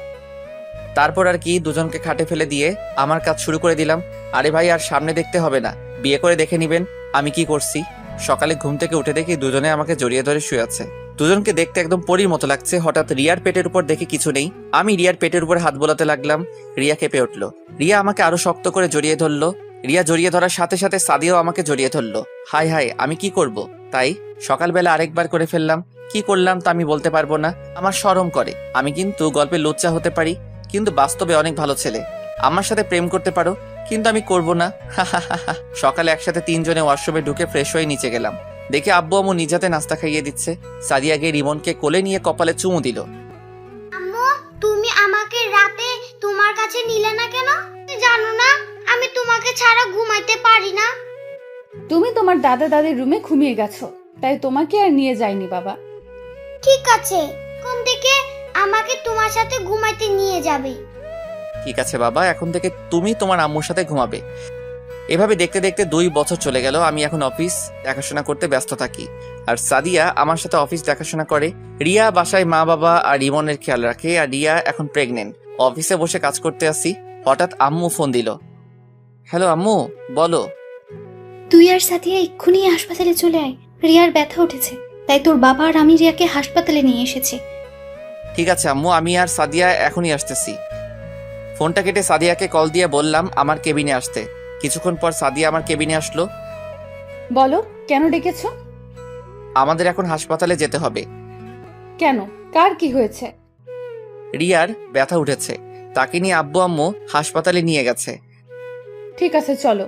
তারপর আর কি, দুজনকে খাটে ফেলে দিয়ে আমার কাজ শুরু করে দিলাম। আরে ভাই, আর সামনে দেখতে হবে না, বিয়ে করে দেখে নিবেন আমি কি করছি। সকালে ঘুম থেকে উঠে দেখি দুজনে আমাকে জড়িয়ে ধরে শুয়ে আছে। দুজনকে দেখতে একদম পরীর মতো লাগছে। হঠাৎ রিয়ার পেটের উপর দেখে কিছু নেই। আমি রিয়ার পেটের উপর হাত বোলাতে লাগলাম। রিয়া কেঁপে উঠলো। রিয়া আমাকে আরো শক্ত করে জড়িয়ে ধরলো। রিয়া জড়িয়ে ধরার সাথে সাথে সাদিয়াও আমাকে জড়িয়ে ধরলো। হাই হাই, আমি কি করব? তাই সকালবেলা আরেকবার করে ফেললাম। কি করলাম তা আমি বলতে পারবো না, আমার শরম করে। আমি কিন্তু গল্পে লুচ্চা হতে পারি, কিন্তু বাস্তবে অনেক ভালো ছেলে। আমার সাথে প্রেম করতে পারো, কিন্তু আমি করব না। সকালে একসাথে 3 জনে ওয়াশরুমে ঢুকে ফ্রেশ হয়ে নিচে গেলাম। দেখে আব্বু আম্মু নিজ হাতে নাস্তা খাইয়ে দিচ্ছে। সাদিয়া গিয়ে রিমনকে কোলে নিয়ে কপালে চুমু দিল। আম্মু, তুমি আমাকে রাতে তোমার কাছে নিলে না কেন? তুমি জানো না আমি তোমাকে ছাড়া ঘুমাইতে পারি না। তুমি তোমার দাদা দাদির রুমে ঘুমিয়ে গেছো, তাই তোমাকে আর নিয়ে যাইনি বাবা। ঠিক আছে, কোন থেকে আমাকে তোমার সাথে ঘুমাইতে নিয়ে যাবে? ঠিক আছে বাবা, এখন থেকে তুমি তোমার আম্মুর সাথে ঘুমাবে। এভাবে দেখতে দেখতে 2 বছর চলে গেল। আমি এখন অফিস দেখাশোনা করতে ব্যস্ত থাকি, আর সাদিয়া আমার সাথে অফিস দেখাশোনা করে। রিয়া বাসায় মা বাবা আর রিমনের খেয়াল রাখে, আর রিয়া এখন প্রেগনেন্ট। অফিসে বসে কাজ করতে আসি, হঠাৎ আম্মু ফোন দিল। হ্যালো আম্মু, বলো। তুই আর সাথিয়া এক্ষুনি হাসপাতালে চলে আয়। রিয়ার ব্যথা উঠেছে, তাই তোর বাবা আর আমি রিয়াকে হাসপাতালে নিয়ে এসেছি। ঠিক আছে আম্মু, আমি আর সাদিয়া এখনই আসতেছি। ফোনটা কেটে সাদিয়াকে কল দিয়ে বললাম আমার কেবিনে আসতে। কিছুক্ষণ পর সাদিয়া আমার কেবিনে আসলো। বলো, কেন ডেকেছো? আমাদের এখন হাসপাতালে যেতে হবে। কেন? কার কি হয়েছে? রিয়ার ব্যথা উঠেছে, তাকে নিয়ে আব্বু আম্মু হাসপাতালে নিয়ে গেছে। ঠিক আছে, চলো।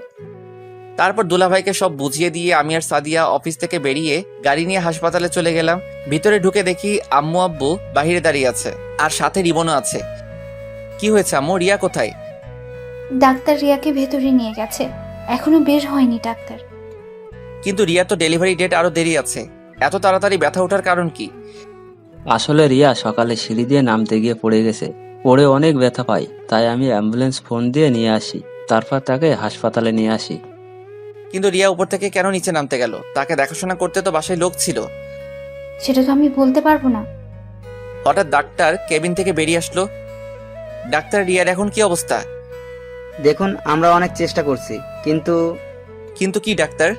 তারপর দুলাভাইকে সব বুঝিয়ে দিয়ে আমি আর সাদিয়া অফিস থেকে বেরিয়ে গাড়ি নিয়ে হাসপাতালে চলে গেলাম। ভিতরে ঢুকে দেখি আম্মু আব্বু বাহিরে দাঁড়িয়ে আছে, আর সাথে রিমনও আছে। কি হয়েছে আম্মু, রিয়া কোথায়? ডাক্তার রিয়াকে ভেতরে নিয়ে গেছে, এখনো বের হয়নি ডাক্তার। কিন্তু রিয়া তো ডেলিভারি ডেট আরো দেরি আছে, এত তাড়াতাড়ি ব্যথা ওঠার কারণ কি? আসলে রিয়া সকালে সিঁড়ি দিয়ে নামতে গিয়ে পড়ে গেছে, পড়ে অনেক ব্যথা পাই, তাই আমি অ্যাম্বুলেন্স ফোন দিয়ে নিয়ে আসি, তারপর তাকে হাসপাতালে নিয়ে আসি। কিন্তু রিয়া উপর থেকে কেন নিচে নামতে গেল? তাকে দেখাশোনা করতে তো বাসায় লোক ছিল। সেটা তো আমি বলতে পারবো না। হঠাৎ ডাক্তার কেবিন থেকে বেরিয়ে আসলো। ডাক্তার, রিয়ার এখন কি অবস্থা? দেখুন, আমরা অনেক চেষ্টা করছি, কিন্তু কিন্তু কি ডাক্তার?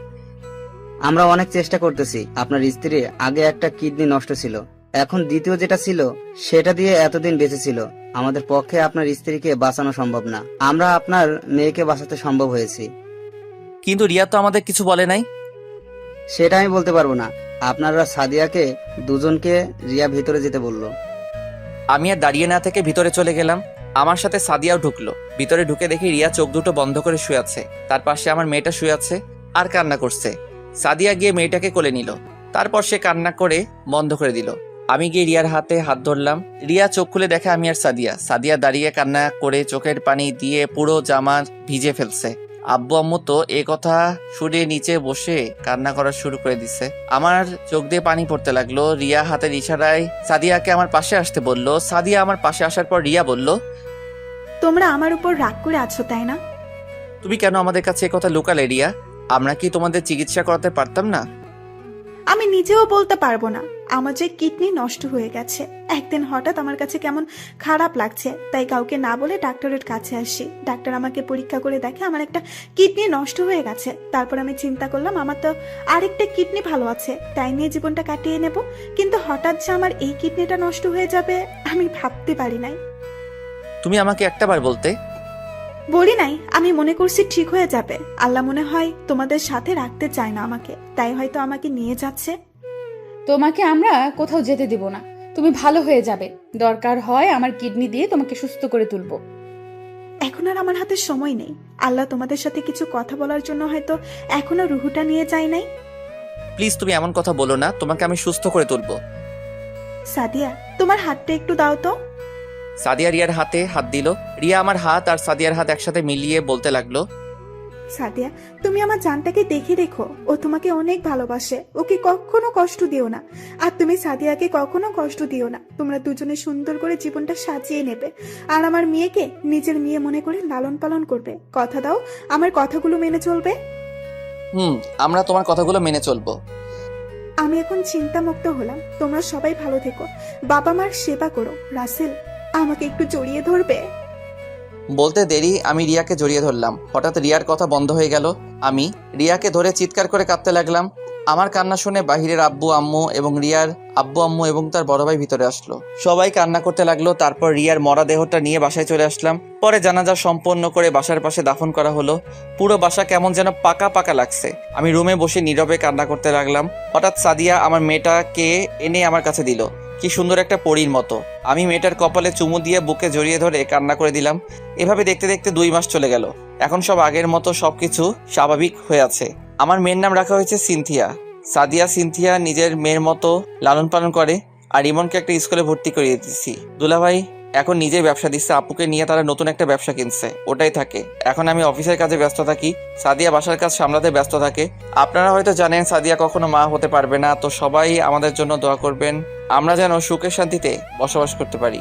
আমরা অনেক চেষ্টা করতেছি। আপনার স্ত্রীর আগে একটা কিডনি নষ্ট ছিল, এখন দ্বিতীয় যেটা ছিল সেটা দিয়ে এতদিন বেঁচে ছিল। আমাদের পক্ষে আপনার স্ত্রীকে বাঁচানো সম্ভব না, আমরা আপনার মেয়েকে বাঁচাতে সম্ভব হয়েছি। কিন্তু রিয়া তো আমাদের কিছু বলে নাই। সেটা আমি বলতে পারবো না। আপনারা সাদিয়াকে দুজনকে রিয়া ভিতরে যেতে বললো। আমি আর দাঁড়িয়ে না থেকে ভিতরে চলে গেলাম। আমার সাথে সাদিয়াও ঢুকলো। ভিতরে ঢুকে দেখি রিয়া চোখ দুটো বন্ধ করে শুয়ে আছে, তার পাশে আমার মেয়েটা শুয়ে আছে আর কান্না করছে। সাদিয়া গিয়ে মেয়েটাকে কোলে নিল, তারপর সে কান্না করে বন্ধ করে দিল। আমি গিয়ে রিয়ার হাতে হাত ধরলাম। রিয়া চোখ খুলে দেখে আমি আর সাদিয়া দাঁড়িয়ে কান্না করে চোখের পানি দিয়ে পুরো জামা ভিজে ফেলছে। আব্বু আম্মু তো এ কথা শুনে নিচে বসে কান্না করা শুরু করে দিছে। আমার চোখ দিয়ে পানি পড়তে লাগলো। রিয়া হাতের ইশারায় সাদিয়াকে আমার পাশে আসতে বলল। সাদিয়া আমার পাশে আসার পর রিয়া বলল, তোমরা আমার উপর রাগ করে আছো তাই না? তুমি কেন আমাদের কাছে এ কথা লুকালে রিয়া? আমরা কি তোমাদের চিকিৎসা করাতে পারতাম না? আমি নিজেও বলতে পারবো না। আমার যে কিডনি নষ্ট হয়ে গেছে, একদিন হঠাৎ আমার কাছে কেমন খারাপ লাগছে, তাই কাউকে না বলে ডাক্তারের কাছে আসি। ডাক্তার আমাকে পরীক্ষা করে দেখে আমার একটা কিডনি নষ্ট হয়ে গেছে। তারপর আমি চিন্তা করলাম আমার তো আরেকটা কিডনি ভালো আছে, তাই নিয়ে জীবনটা কাটিয়ে নেব। কিন্তু হঠাৎ যে আমার এই কিডনিটা নষ্ট হয়ে যাবে আমি ভাবতে পারি নাই। তুমি আমাকে একটাবার বলতে। বলি নাই, আমি মনে করছি ঠিক হয়ে যাবে। আল্লাহ মনে হয় তোমাদের সাথে রাখতে চায় না আমাকে, তাই হয়তো আমাকে নিয়ে যাচ্ছে। তোমাকে আমরা কোথাও যেতে দিব না, তুমি ভালো হয়ে যাবে। দরকার হয় আমার কিডনি দিয়ে তোমাকে সুস্থ করে তুলবো। এখন আর আমার হাতে সময় নেই। আল্লাহ তোমাদের সাথে কিছু কথা বলার জন্য হয়তো এখনো রুহুটা নিয়ে যায় নাই। প্লিজ তুমি এমন কথা বলো না, তোমাকে আমি সুস্থ করে তুলবো। সাদিয়া, তোমার হাতটা একটু দাও তো। সাদিয়া রিয়ার হাতে হাত দিল। রিয়া আমার হাত আর সাদিয়ার হাত একসাথে মিলিয়ে বলতে লাগলো, সাদিয়া, তুমি আমার জানটাকে দেখে রেখো। ও তোমাকে অনেক ভালোবাসে, ওকে কখনো কষ্ট দিও না। আর তুমি সাদিয়াকে কখনো কষ্ট দিও না। তোমরা দুজনে সুন্দর করে জীবনটা সাজিয়ে নেবে, আর আমার মেয়েকে নিজের মেয়ে মনে করে লালন পালন করবে। কথা দাও আমার কথাগুলো মেনে চলবে। আমরা তোমার কথাগুলো মেনে চলবো। আমি এখন চিন্তামুক্ত হলাম। তোমরা সবাই ভালো থেকো, বাবা মার সেবা করো। রাসেল, আমাকে একটু জড়িয়ে ধরবে? বলতে দেরি আমি রিয়াকে জড়িয়ে ধরলাম। হঠাৎ রিয়ার কথা বন্ধ হয়ে গেল। আমি রিয়াকে ধরে চিৎকার করে কাঁদতে লাগলাম। আমার কান্না শুনে বাহিরের আব্বু আম্মু এবং রিয়ার আব্বু আম্মু এবং তার বড় ভাই ভিতরে আসলো। সবাই কান্না করতে লাগলো। তারপর রিয়ার মরা দেহটা নিয়ে বাসায় চলে আসলাম। পরে জানাজা সম্পন্ন করে বাসার পাশে দাফন করা হলো। পুরো বাসা কেমন যেন পাকা পাকা লাগছে। আমি রুমে বসে নীরবে কান্না করতে লাগলাম। হঠাৎ সাদিয়া আমার মেয়েটাকে এনে আমার কাছে দিল, কি সুন্দর একটা পরীর মতো। আমি মেয়েটার কপালে চুমু দিয়ে বুকে জড়িয়ে ধরে কান্না করে দিলাম। এভাবে দেখতে দেখতে 2 মাস চলে গেল। এখন সব আগের মতো সবকিছু স্বাভাবিক হয়ে আছে। আমার মেয়ের নাম রাখা হয়েছে সিনথিয়া। সাদিয়া সিনথিয়া নিজের মেয়ের মতো লালন পালন করে। আর ইমনকে একটা স্কুলে ভর্তি করিয়ে দিচ্ছি। দুলাভাই এখন নিজেই ব্যবসা দিচ্ছে। আপুকে নিয়ে তারা নতুন একটা ব্যবসা কিনছে, ওটাই থাকে। এখন আমি অফিসের কাজে ব্যস্ত থাকি, সাদিয়া বাসার কাজ সামলাতে ব্যস্ত থাকে। আপনারা হয়তো জানেন সাদিয়া কখনো মা হতে পারবে না, তো সবাই আমাদের জন্য দোয়া করবেন, আমরা যেন সুখে শান্তিতে বসবাস করতে পারি।